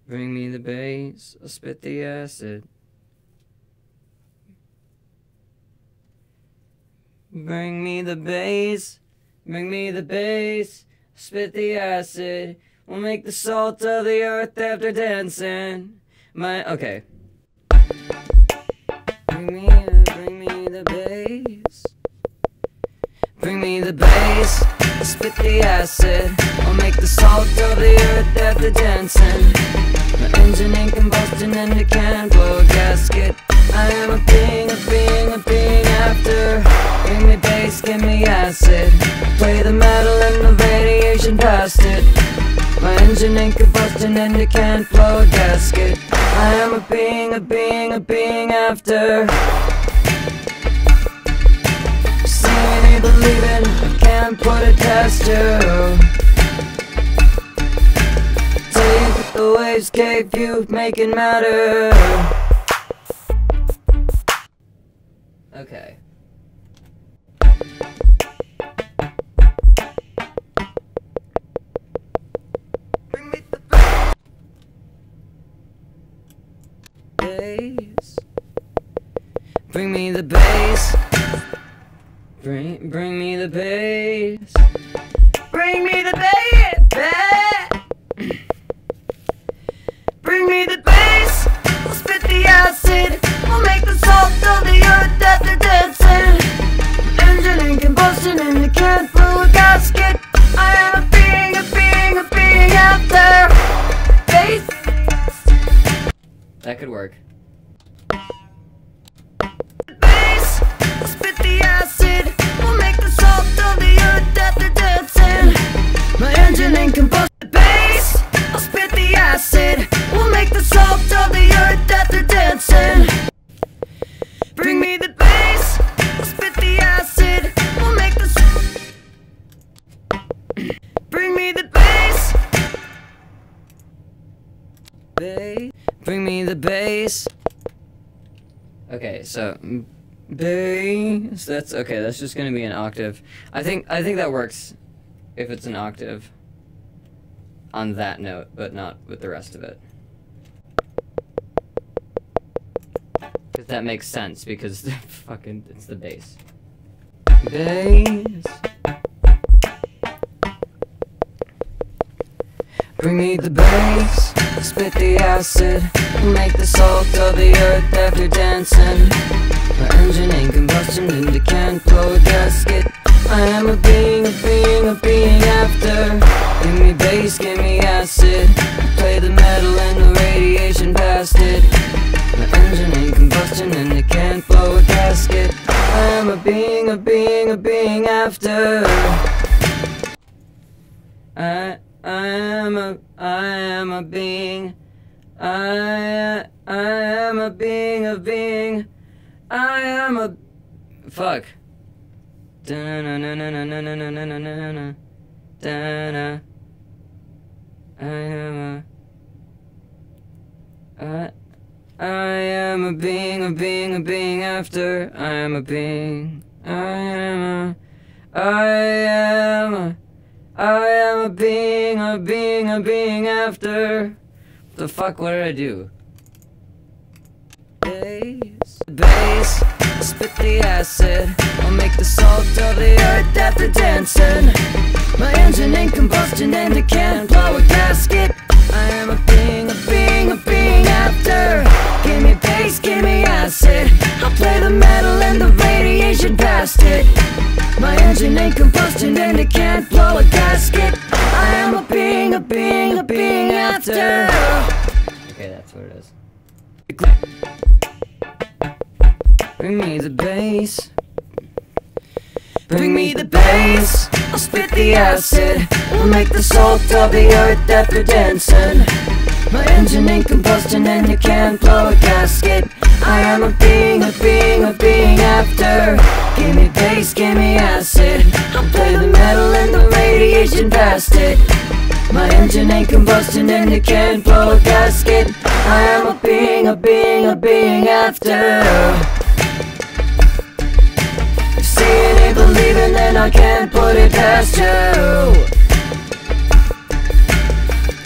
bring me the bass. I'll spit the acid. Bring me the bass, bring me the bass. Spit the acid. We'll make the salt of the earth after dancing. Okay. Bring me the bass. Bring me the bass. Spit the acid. I'll make the salt of the earth after dancing. My engine in combustion and it can't blow a gasket. I am a being after. Bring me bass, give me acid. Play the metal and the radiation past it. My engine in combustion and it can't blow a gasket. I am a being after. Seeing and believing, I can't put it past you. Take the waves gave you, making matter. Okay. Bring me the bass. Bring me the bass. Bring me the bass. Bring me the bass. Bring me the bass. We'll spit the acid. We'll make the salt of the earth after dancing. Engine in combustion and it can't blow a gasket. I am a being after. Bass. That could work. The bass. We'll spit the acid. We'll make the salt of the earth after dancing. My engine in combustion. The bass. I'll spit the acid. We'll make the salt of the earth after dancing. Bring me the bass, I'll spit the acid, we'll make the bring me the bass. Bring me the bass. Okay, so bass, that's okay, that's just gonna be an octave. I think that works if it's an octave on that note, but not with the rest of it. That makes sense because it's the bass. Bass. Bring me the bass, spit the acid, make the salt of the earth after dancing. My engine in combustion and it can't blow a gasket. I am a being after. Give me bass, give me acid, play the metal and the radiation past it. My engine in combustion and it can't blow a gasket. I am a being after. I am a being. I am a being. I am a fuck. Da-na-na-na-na-na-na-na-na-na-na. Da-na. I am a being after. I am a being. I am a being after. What the fuck, what did I do? Bass, spit the acid. I'll make the salt of the earth after dancing. My engine in combustion and it can't blow a gasket. I am a being after. Give me bass, give me acid. I'll play the metal and the radiation past it. My engine in combustion and it can't blow a gasket. I am a being after. Okay, that's what it is.
Bring me the bass. Bring me the bass. I'll spit the acid. We'll make the salt of the earth after dancing. My engine ain't combustion and you can't blow a gasket. I am a being after. Give me bass, give me acid. I'll play the metal and the radiation past it. My engine ain't combustion and you can't blow a gasket. I am a being after. If seeing ain't believing, then I can't put it past you.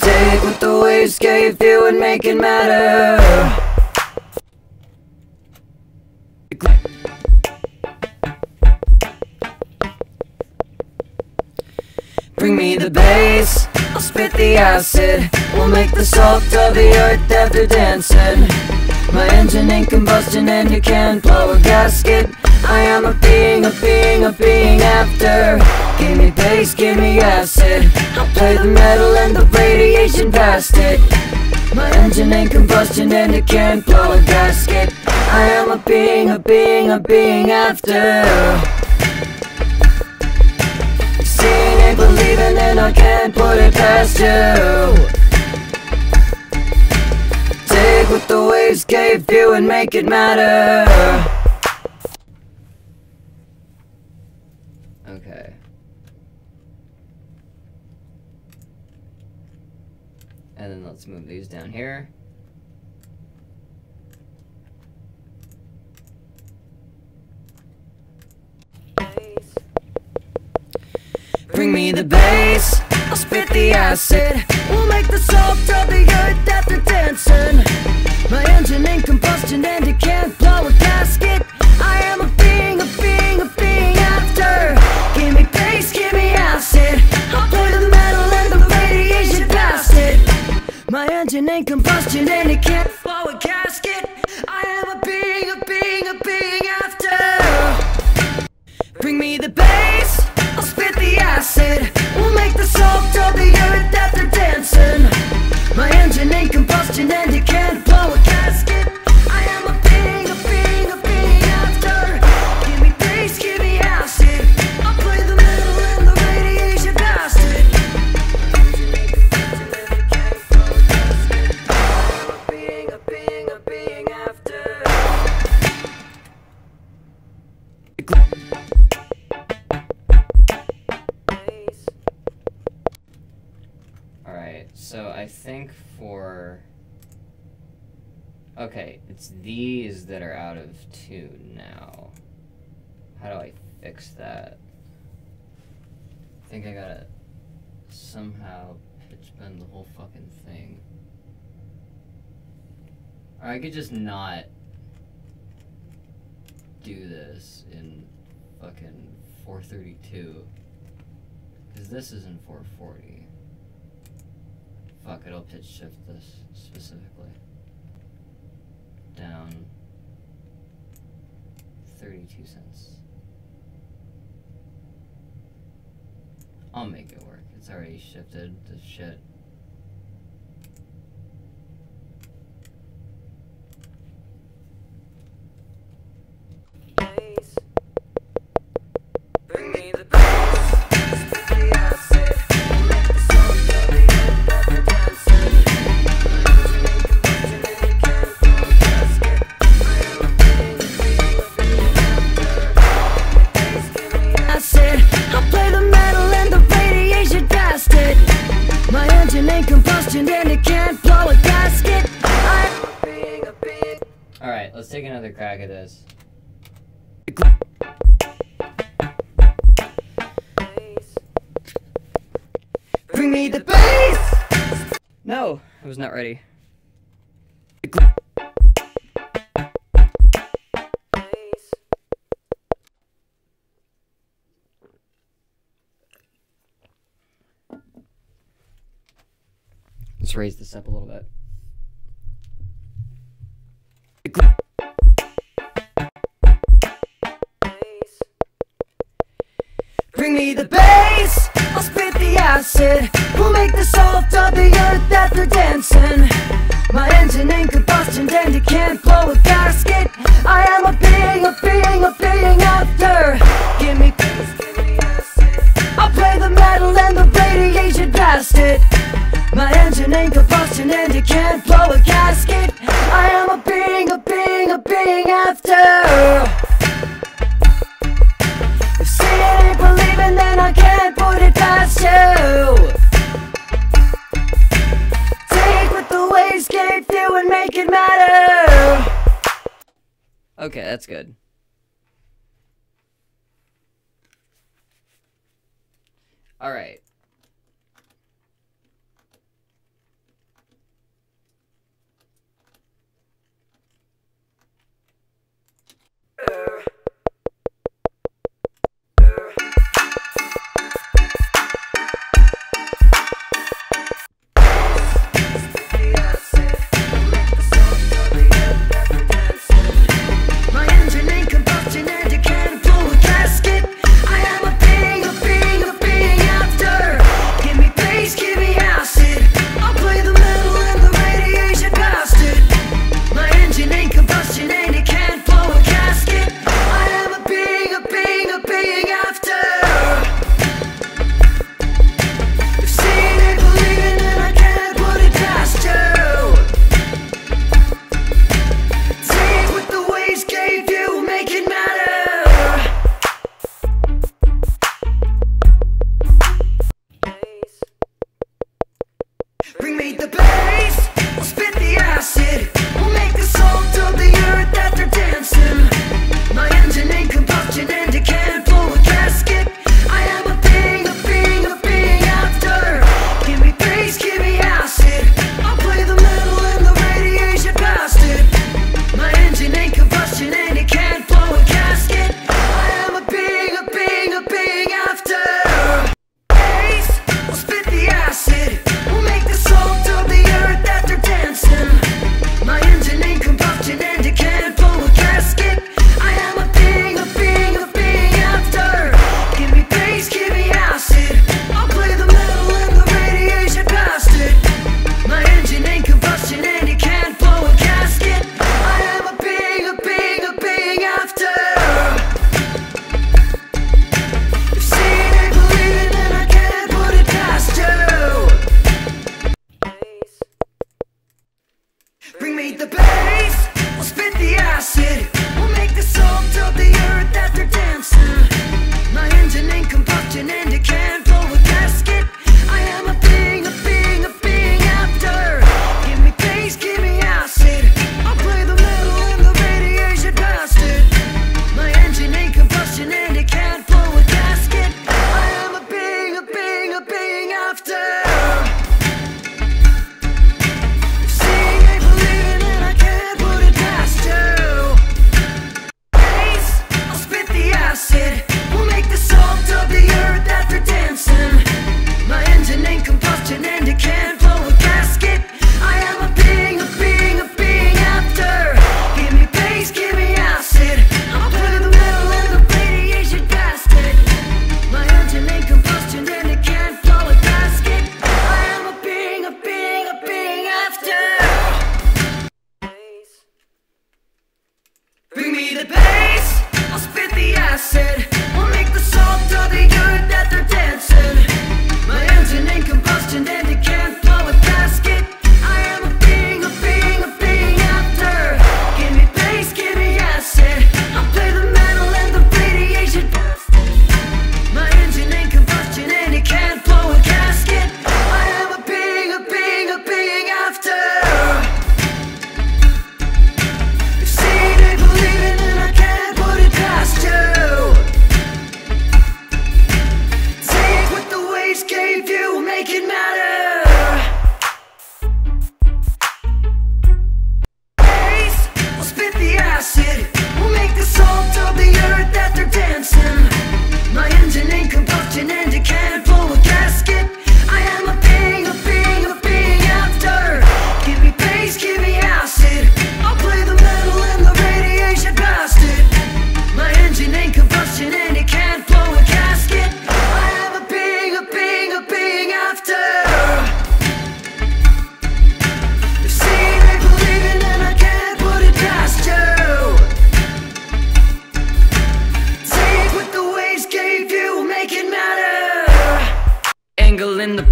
Take what the waves gave you and make it matter. Bring me the bass, I'll spit the acid. We'll make the salt of the earth after dancing. My engine ain't combustion and you can't blow a gasket. I am a being after. Give me bass, give me acid. I'll play the metal and the radiation past it. My engine ain't combustion and you can't blow a gasket. I am a being after. Seeing ain't believing and I can't put it past you. Take what the waves gave you and make it matter.
Okay. And then let's move these down here.
Bring me the bass, I'll spit the acid. We'll make the salt of the earth after dancing. My engine ain't combustion and you can't blow a gasket. I am a being after. Give me bass, give me acid. I'll play the metal and the radiation past it. My engine ain't combustion and you can't blow a gasket. I am a being after. Bring me the bass, I'll spit the acid. We'll make the salt of the earth after dancing. My engine ain't combustion and you can't blow a gasket. I am a being after. Give me bass, give me acid. I'll play the metal and the radiation past it. I am a being after.
Alright, so I think for... Okay, it's these that are out of tune now. How do I fix that? I think I gotta somehow pitch bend the whole fucking thing. Or I could just not do this in fucking 432. Because this is in 440. Fuck, it'll pitch shift this specifically. Down 32 cents. I'll make it work. It's already shifted to shit.
Bring me the bass, spit the acid. Make the salt of the earth after dancing. I'll play the metal and the radiation past it. My engine ain't combustion and it can't blow a gasket.
Alright, let's take another crack at this.
Bring me the bass.
No, I was not ready. Let's raise this up a little bit.
Bring me the bass, I'll spit the acid. We'll make the salt of the earth after dancing. My engine in combustion and it can't blow a gasket. I am a being after. Give me peace, give me acid. I'll play the metal and the radiation blasted. My engine in combustion and it can't blow a gasket. I am a being after. If seeing ain't believing, then I can't put it past you. Take what the waves gave you and make it matter.
Okay, that's good. Alright.
My engine in combustion and it can't blow a gasket. I am a being after.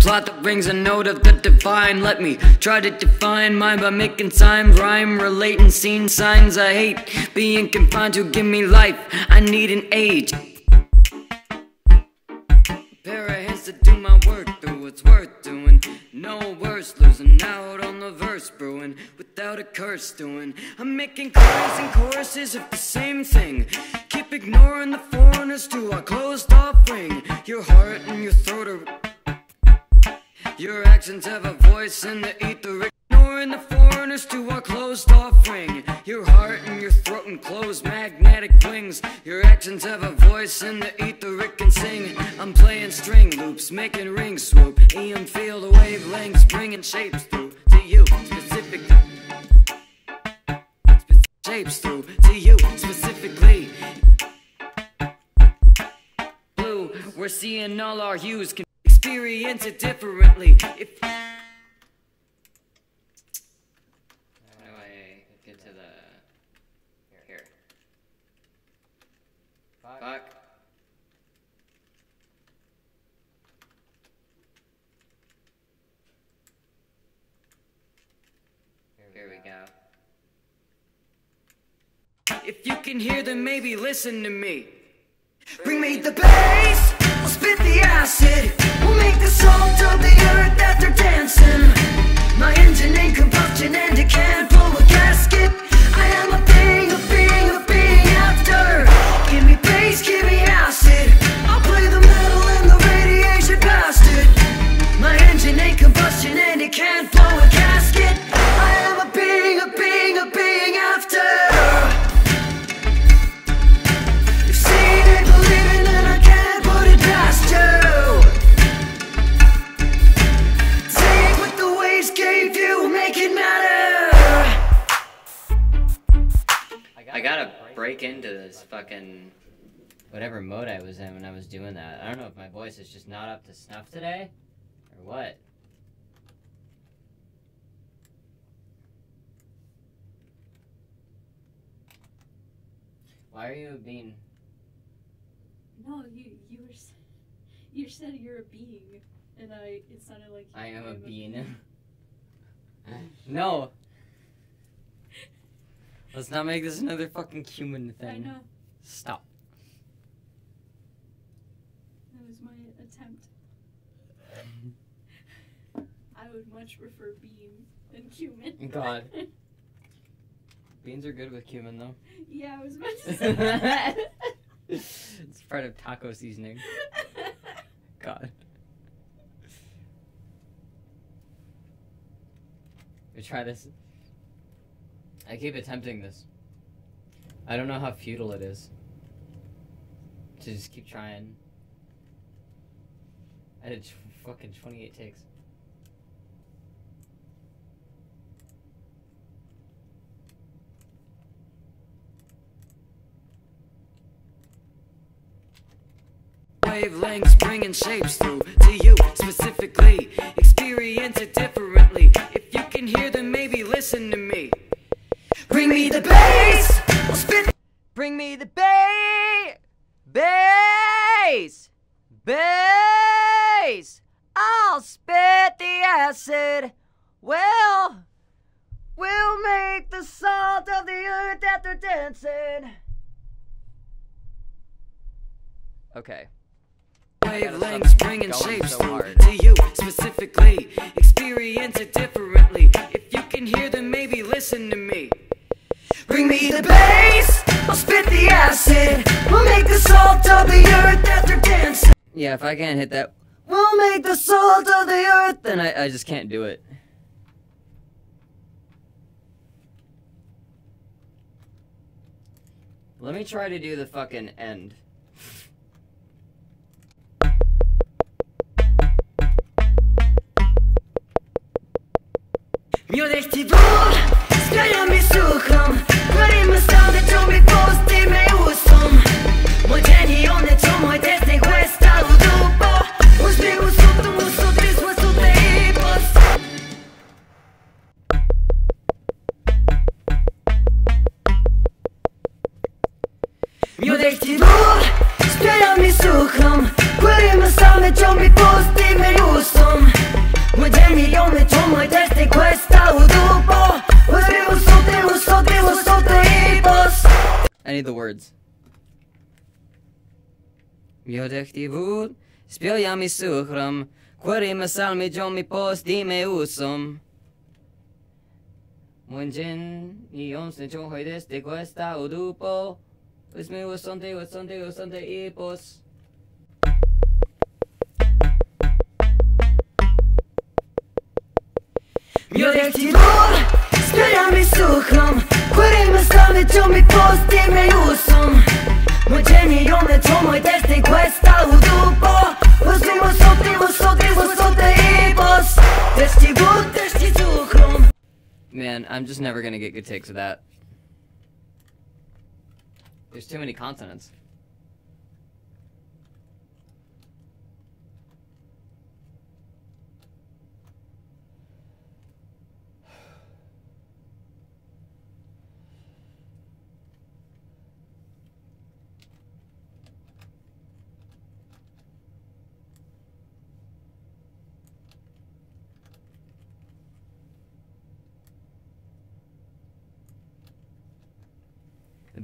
plot that rings a note of the divine. Let me try to define mine by making time rhyme, relating scene signs. I hate being confined to give me life. I need an age. Pair of hands to do my work, do what's worth doing. No worse, losing out on the verse, brewing without a curse doing. I'm making chorus and choruses of the same thing. Keep ignoring the foreigners to our closed off ring. Your heart and your throat are, your actions have a voice in the ether. Ignoring the foreigners to our closed off ring. Your heart and your throat and closed magnetic wings. Your actions have a voice in the ether, it can sing. I'm playing string loops, making rings swoop. EM feel the wavelengths, bringing shapes through to you, specific shapes through to you, specifically. Blue, we're seeing all our hues, can experience it differently. If Fuck. Here we go. If you can hear them, maybe listen to me. Bring me the bass, I'll spit the acid. We'll make the salt of the earth that they're dancing. My engine in combustion and it can't blow a gasket. I am a being after. Give me bass, give me acid. I'll play the metal and the radiation past it. My engine ain't combustion and it can't blow a gasket. I am a being after. If seeing ain't believing, then I can't put it past you. Take what the waves gave you, make it matter.
I gotta break into this fucking whatever mode I was in when I was doing that. I don't know if my voice is just not up to snuff today or what. Why are you being?
No, you said you're a being, and it sounded like
I am a being. No. Let's not make this another fucking human thing.
I know.
Stop.
That was my attempt. I would much prefer bean than cumin.
God. Beans are good with cumin, though.
Yeah, I was about to say that.
It's part of taco seasoning. God. We try this. I keep attempting this. I don't know how futile it is to just keep trying. I did fucking 28 takes.
Wavelengths bringing shapes through to you specifically. Experience it differently. If you can hear them, maybe listen to me. Bring me the bass, I'll spit.
Bring me the bass, I'll spit the acid. Well, we'll make the salt of the earth that they're dancing. Okay.
Wavelengths bringing
going
shapes
so
through
hard.
to you specifically. Experience it differently. If you can hear them, maybe listen to me. Bring me the bass, I'll spit the acid. We'll make the salt of the earth that they're dancing.
Yeah, if I can't hit that, we'll make the salt of the earth, then I just can't do it. Let me try to do the fucking end.
Miodeści ból, spjaja mi słuchom. Gorimy stąd, ciągle pusty me ustom. Mój dzień i one co mój test nie questa ludupo. Uśmiechu sutą, usutry, złosutry i post. Miodeści ból, spjaja mi słuchom. Gorimy stąd, ciągle pusty me ustom. desde questa udupo.
I need the words. Miodechtivud, spiljami suchram, quarima salmi jomi post dime usum. Munjin, ions ne chonhoi desde questa udupo. Usme usonte ipos.
Miodechtivud, spiljami suchram, quarima salmi jomi post dime usum. Munjin, ions ne chonhoi desde questa udupo. Usme usonte ipos. Destivud, desde suchram.
Man, I'm just never gonna get good takes of that. There's too many consonants.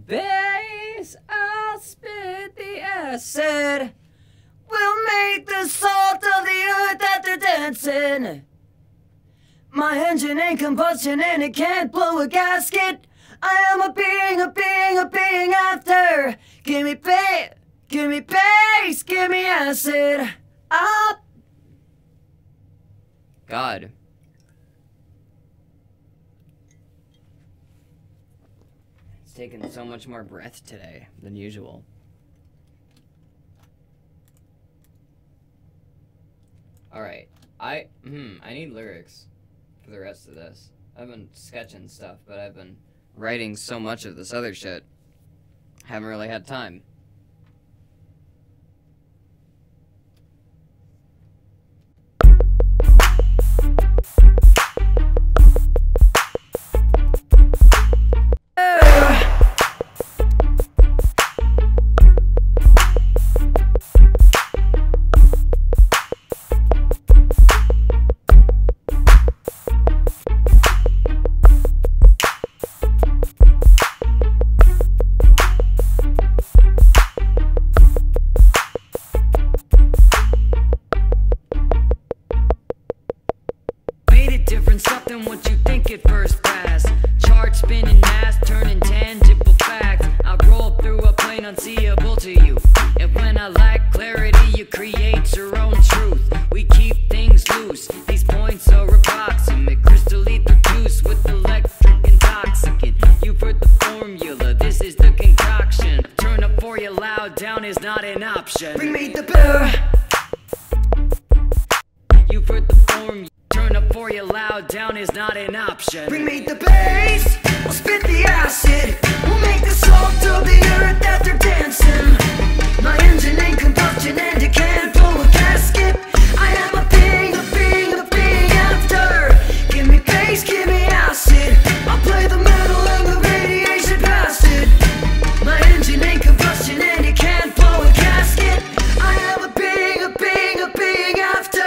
Base, I'll spit the acid.
We'll make the salt of the earth that they're dancing. My engine in combustion and it can't blow a gasket. I am a being after. Give me bass, give me acid. Up.
God. It's taken so much more breath today than usual. Alright. I need lyrics for the rest of this. I've been sketching stuff, but I've been writing so much of this other shit. Haven't really had time.
Different stuff than what you think at first pass. Chart spinning mass, turning tangible facts. I roll through a plane unseeable to you. And when I lack clarity, you create your own truth. We keep things loose. These points are approximate. Crystal ether juice with electric intoxicant. You've heard the formula, this is the concoction. Turn up for you loud, down is not an option. Bring me the beer. You've heard the formula. Turn up for you loud, down is not an option. Bring me the bass, I'll spit the acid. We'll make the salt of the earth that they're dancing. My engine in combustion and it can't blow a gasket. I am a being after. Give me bass, give me acid. I'll play the metal and the radiation past it. My engine in combustion and it can't blow a gasket. I am a being after.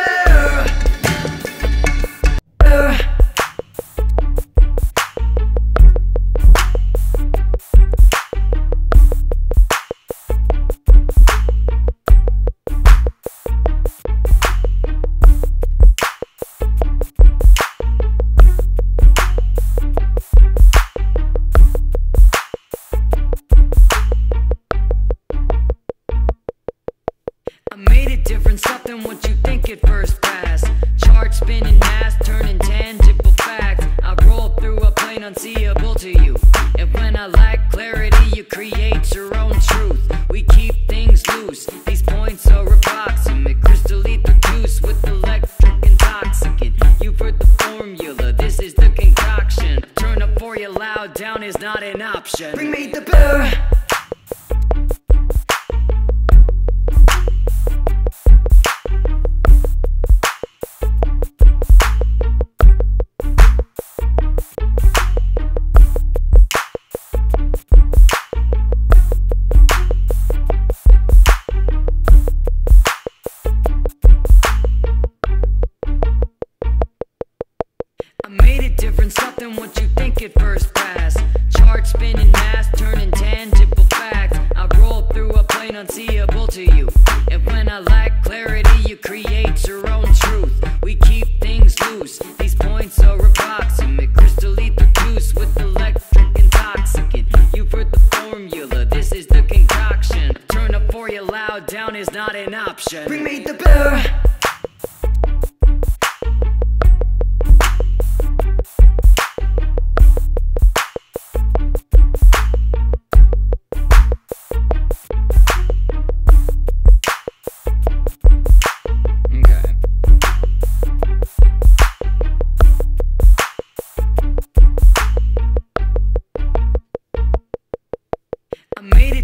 Made it different stuff than what you think at first pass. Chart spinning mass, turning tangible facts. I roll through a plane unseeable to you. And when I lack clarity, you create your own truth. We keep things loose. These points are approximate. Crystal ether juice with electric intoxicant. You've heard the formula, this is the concoction. Turn up for you loud, down is not an option. Bring me the beer. different stuff than what you think at first pass. Chart spinning, math turning tangible facts. I roll through a plane unseeable to you, and when I lack clarity, you create your own truth. We keep things loose, these points are approximate. Crystal ether juice with electric intoxicant. You've heard the formula, this is the concoction. Turn up for you loud, down is not an option. Bring me the beer.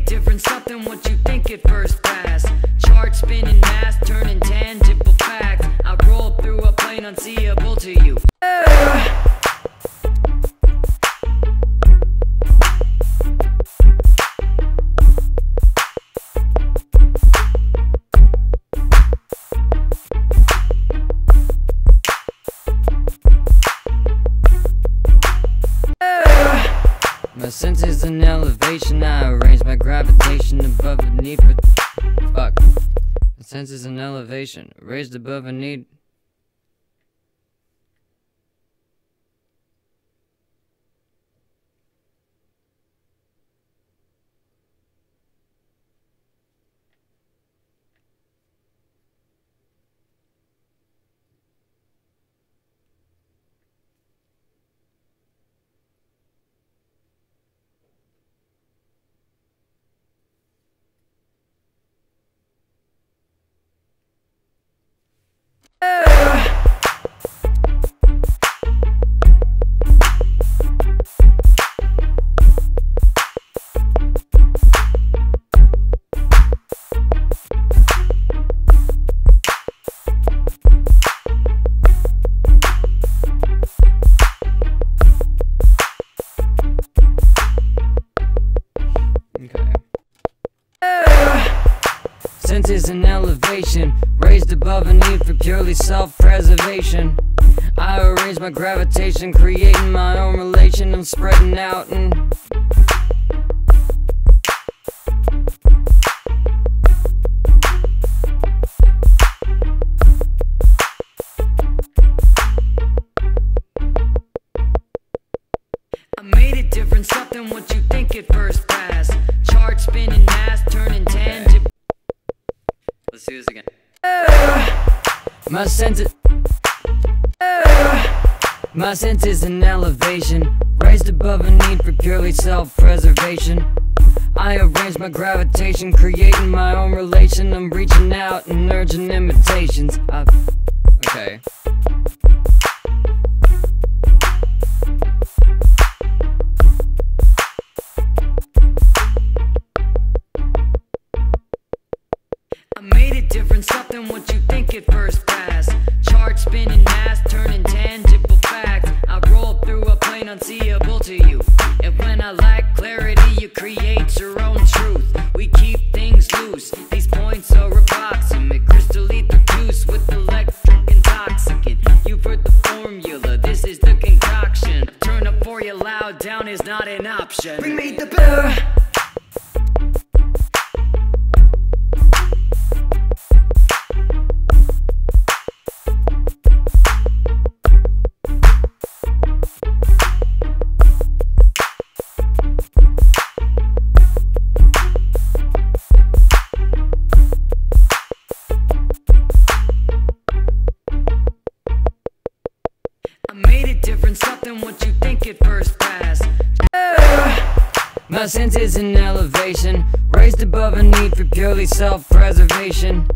Different stuff than what you think at first pass. Chart spinning, math turning tangible facts. I roll through a plane unseeable to you.
My senses in elevation, I arrange my gravitation above a need for... Fuck. My senses in elevation, raised above a need... Senses in elevation, raised above a need for purely self-preservation. I arrange my gravitation, creating my own relation. I'm spreading out and...
I made it different stuff than what you think at first pass. Chart spinning, math turning tangible.
Let's do this again. My senses in elevation, raised above a need for purely self-preservation. I arrange my gravitation, creating my own relation. I'm reaching out and urging imitations. Okay.
I made it different stuff than what you think at first pass. Chart spinning, math turning tangible facts. I roll through a plane unseeable to you, and when I lack clarity, you create your own truth. We keep things loose, these points are approximate. Crystal ether juice with electric intoxicant. You've heard the formula, this is the concoction. Turn up for you loud, down is not an option. Bring me the beer. Different stuff than what you think at first pass.
My senses in elevation, raised above a need for purely self-preservation.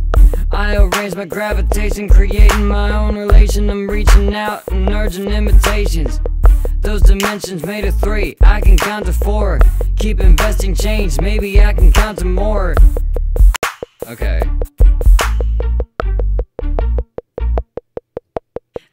I arrange my gravitation, creating my own relation. I'm reaching out and urging imitations. Those dimensions made of 3, I can count to 4. Keep investing change, maybe I can count to more. Okay.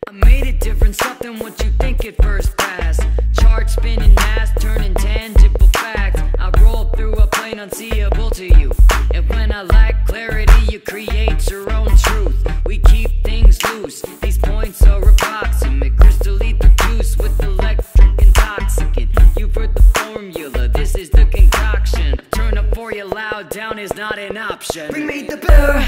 I made it different stuff than what you think at first pass. Chart spinning, math turning tangible facts. I roll through a plane unseeable to you, and when I lack clarity, you create your own truth. We keep things loose, these points are approximate. Crystal ether juice with is not an option. Bring me the beer.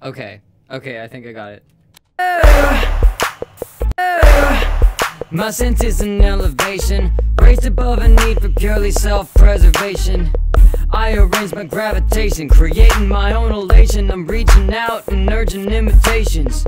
Okay, I think I got it. My sense is an elevation, raised above a need for purely self-preservation. I arrange my gravitation, creating my own elation. I'm reaching out and urging imitations.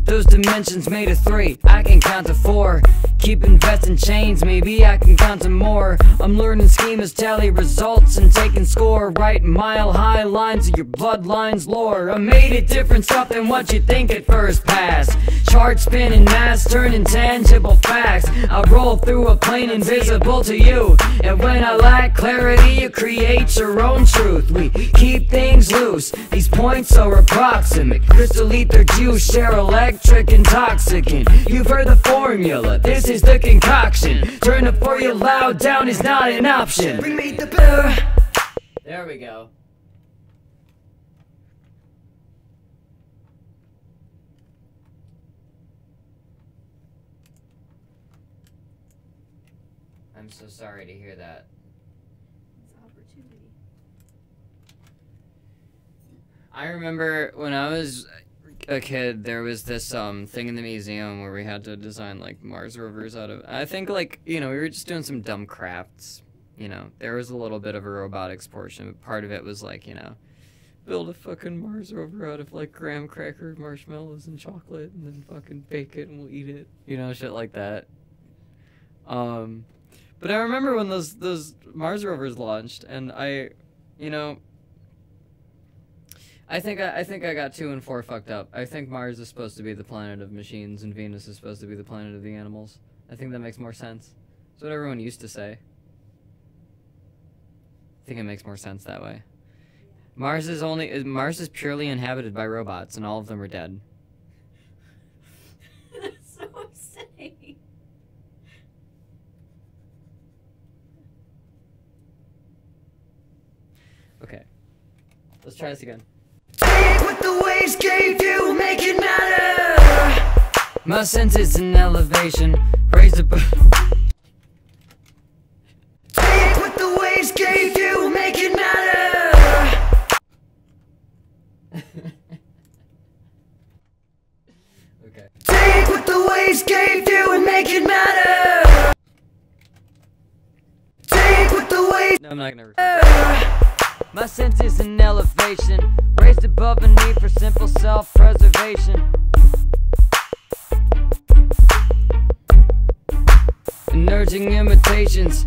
Those dimensions made of 3, I can count to 4. Keep investing chains, maybe I can count to more. I'm learning schemas, tally results, and taking score. Writing mile-high lines of your bloodline's lore. I made it different stuff than what you think at first pass. Chart spinning, mass turning tangible facts. I roll through a plane invisible to you, and when I lack clarity, you create your own truth. We keep things loose, these points are approximate. Crystal ether juice, share electric intoxicant. You've heard the formula, this is the concoction. Turn up for you loud, down is not an option.
Bring me the beer.
There we go. I'm so sorry to hear that.
It's opportunity.
I remember when I was a kid, there was this thing in the museum where we had to design like Mars rovers out of, I think, like, you know, we were just doing some dumb crafts, you know. There was a little bit of a robotics portion, but part of it was like, you know, build a fucking Mars rover out of like graham cracker, marshmallows, and chocolate, and then fucking bake it and we'll eat it, you know, shit like that. But I remember when those Mars rovers launched, and you know, I think I got 2 and 4 fucked up. I think Mars is supposed to be the planet of machines, and Venus is supposed to be the planet of the animals. I think that makes more sense. That's what everyone used to say. I think it makes more sense that way. Mars is purely inhabited by robots, and all of them are dead.
That's so upsetting.
Okay, let's try this again.
Take what the waves gave you, make it matter.
My sense is an elevation, raised above.
Take what the waves gave you, make it matter.
Okay.
Take what the waves gave you and make it matter. Take what the waves.
No, I'm not gonna record. My sense is an elevation, raised above a need for simple self-preservation. And urging imitations,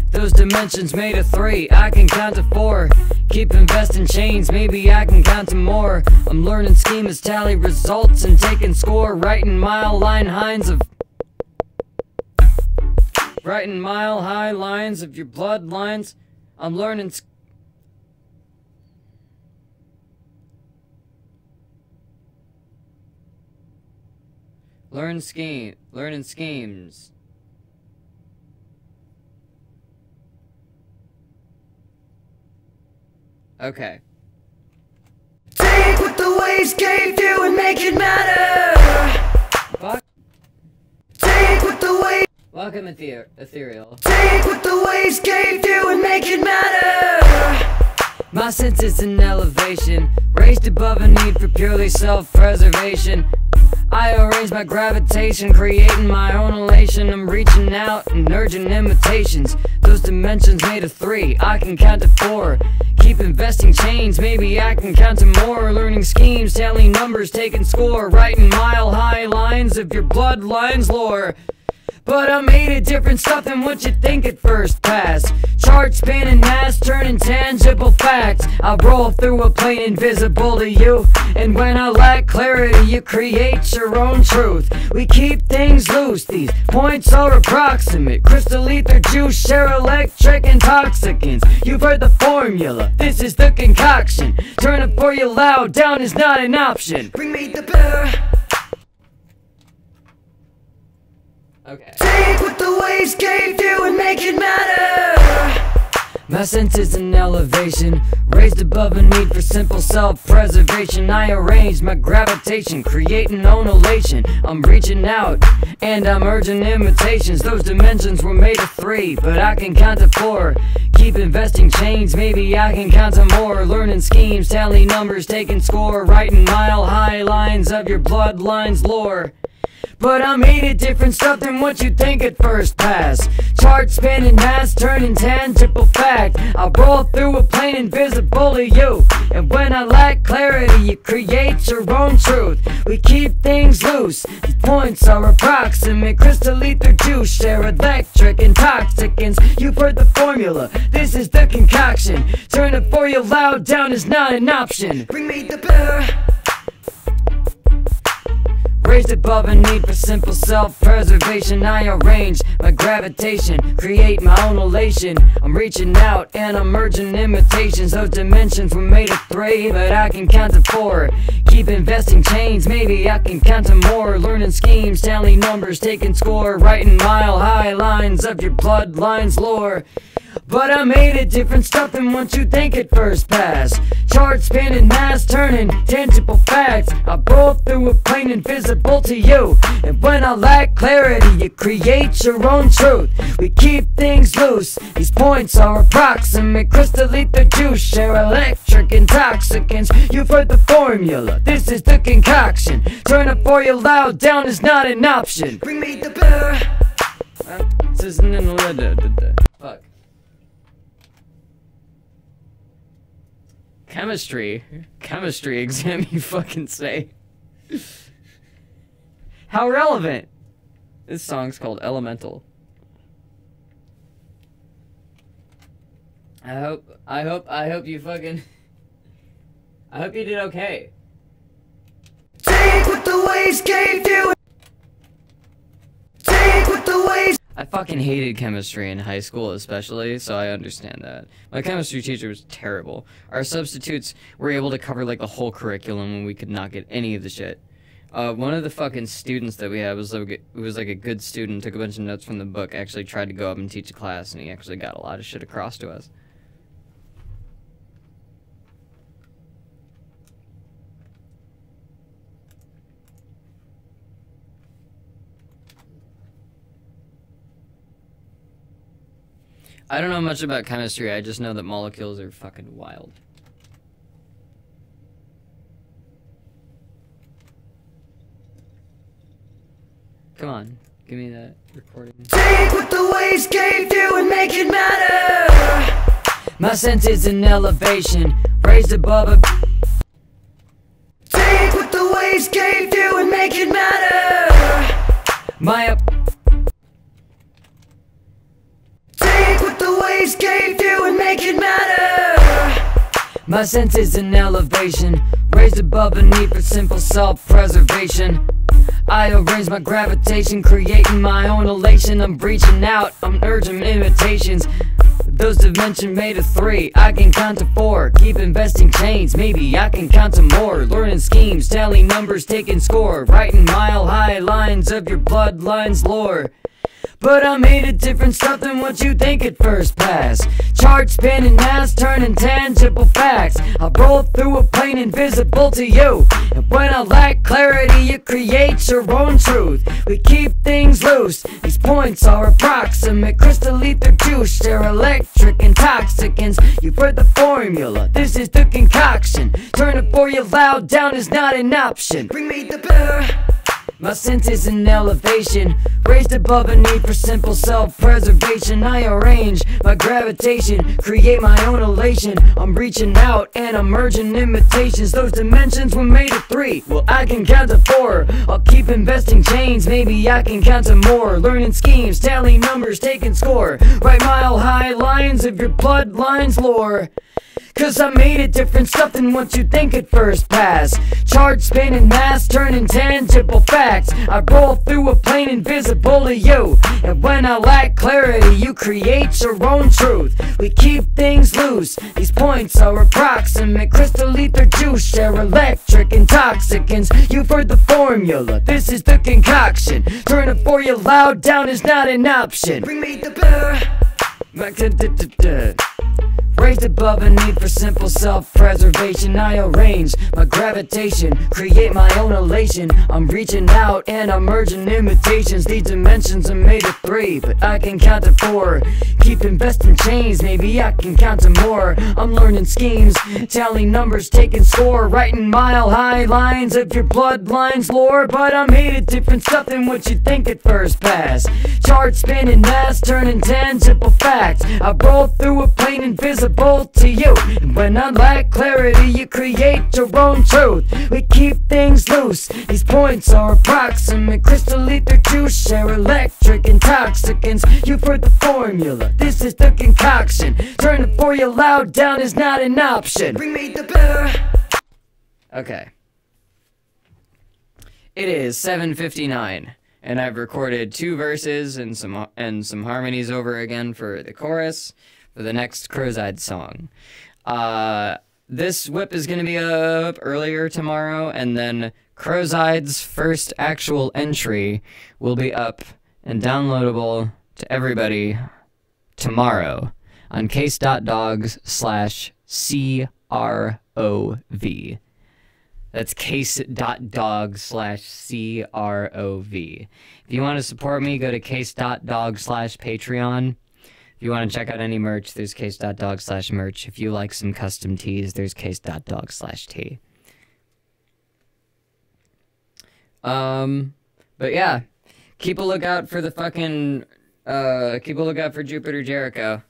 those dimensions made of 3, I can count to 4. Keep investing chains, maybe I can count to more. I'm learning schemas, tally results, and taking score. Writing mile-high lines of your bloodlines. I'm learning Learning schemes. Okay.
Take what the waves gave you and make it matter.
Fuck.
Take what the waves.
Welcome, Ethereal.
Take what the waves gave you and make it matter.
My sense is an elevation, raised above a need for purely self-preservation. I arrange my gravitation, creating my own elation. I'm reaching out and urging imitations. Those dimensions made of 3, I can count to 4. Keep investing chains, maybe I can count to more. Learning schemes, tallying numbers, taking score. Writing mile-high lines of your bloodline's lore. But I made it different stuff than what you think at first pass. Charts spanning mass, turning tangible facts. I roll through a plane invisible to you, and when I lack clarity, you create your own truth. We keep things loose, these points are approximate. Crystal ether juice, share electric intoxicants. You've heard the formula, this is the concoction. Turn up for you loud, down is not an option.
Bring me the bear.
Okay.
Take what the waves gave you and make it matter.
My sense is an elevation, raised above a need for simple self-preservation. I arrange my gravitation, creating own elation. I'm reaching out, and I'm urging imitations. Those dimensions were made of 3, but I can count to 4. Keep investing chains, maybe I can count to more. Learning schemes, tally numbers, taking score. Writing mile-high lines of your bloodline's lore. But I made it different stuff than what you think at first pass. Charts spanning mass, turning tangible fact. I roll through a plane invisible to you, and when I lack clarity, you create your own truth. We keep things loose, these points are approximate. Crystal ether juice, share electric intoxicants. You've heard the formula, this is the concoction. Turn it for you loud, down is not an option.
Bring me the bear.
Raised above a need for simple self-preservation. I arrange my gravitation, create my own elation. I'm reaching out and I'm merging imitations. Those dimensions were made of 3, but I can count to 4. Keep investing chains, maybe I can count to more. Learning schemes, tallying numbers, taking score. Writing mile-high lines of your bloodline's lore. But I made it different stuff than what you think at first pass. Charts spanning mass, turning tangible facts. I roll through a plane invisible to you, and when I lack clarity, you create your own truth. We keep things loose, these points are approximate. Crystal ether juice, share electric intoxicants. You've heard the formula, this is the concoction. Turn up for you loud, down is not an option.
Bring me the bear.
This isn't in the fuck. Chemistry exam, you fucking say. How relevant. This song's called Elemental. I hope you fucking, I hope you did okay.
Take what the waves gave you. Take what the waves.
I fucking hated chemistry in high school especially, so I understand that. My chemistry teacher was terrible. Our substitutes were able to cover like the whole curriculum and we could not get any of the shit. One of the fucking students that we had was like a good student, took a bunch of notes from the book, actually tried to go up and teach a class, and he actually got a lot of shit across to us. I don't know much about chemistry, I just know that molecules are fucking wild. Come on, give me that recording.
Take what the waves gave you and make it matter.
My sense is an elevation, raised above a...
Take what the waves gave you and make it matter.
My
Take what the waves gave you and make it matter.
My sense is an elevation, raised above a need for simple self-preservation. I arrange my gravitation, creating my own elation. I'm reaching out, I'm urging imitations. those dimensions made of 3. I can count to 4, keep investing chains, maybe I can count to more. Learning schemes, tallying numbers, taking score, writing mile-high lines of your bloodline's lore. But I made a different stuff than what you think at first pass. Chart spanning mass, turning tangible facts. I roll through a plane invisible to you, and when I lack clarity, you create your own truth. We keep things loose, these points are approximate. Crystal ether juice, they're electric intoxicants. You've heard the formula, this is the concoction. Turn it for you loud, down is not an option. Bring me the beer. My sense is an elevation, raised above a need for simple self-preservation. I arrange my gravitation, create my own elation. I'm reaching out and I'm merging imitations. Those dimensions were made of 3, well I can count to 4. I'll keep investing chains, maybe I can count to more. Learning schemes, tallying numbers, taking score, write mile-high lines of your bloodline's lore. Cause I made a different stuff than what you think at first pass. Chart spanning mass, turning tangible facts. I roll through a plane invisible to you, and when I lack clarity, you create your own truth. We keep things loose, these points are approximate. Crystal ether juice, they're electric intoxicants. You've heard the formula, this is the concoction. Turn it for you loud, down is not an option. Bring me the beer. Raised above a need for simple self-preservation. I arrange my gravitation, create my own elation. I'm reaching out and I'm merging imitations. These dimensions are made of 3, but I can count to 4. Keep investing chains, maybe I can count to more. I'm learning schemes, tallying numbers, taking score, writing mile-high lines of your bloodline's lore. But I made a different stuff than what you think at first pass. Chart spanning mass, turning tangible facts. I roll through a plane invisible to you, and when I lack clarity, you create your own truth. We keep things loose, these points are approximate. Crystal ether juice, they're electric intoxicants. You've heard the formula, this is the concoction. Turn it for you loud, down is not an option. Bring me the beer.
Okay. It is 7:59, and I've recorded 2 verses and some harmonies over again for the chorus for the next CROVSEYED song. This whip is going to be up earlier tomorrow, and then CROVSEYED's first actual entry will be up and downloadable to everybody tomorrow on case.dogs/CROV. That's case.dogs/CROV. If you want to support me, go to case.dogs/Patreon. If you want to check out any merch, there's case.dog/merch. If you like some custom tees, there's case.dog/tee. But yeah, keep a lookout for the fucking, keep a lookout for Jupiter Jericho.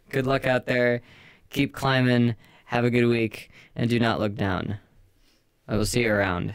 Good luck out there. Keep climbing. Have a good week. And do not look down. I will see you around.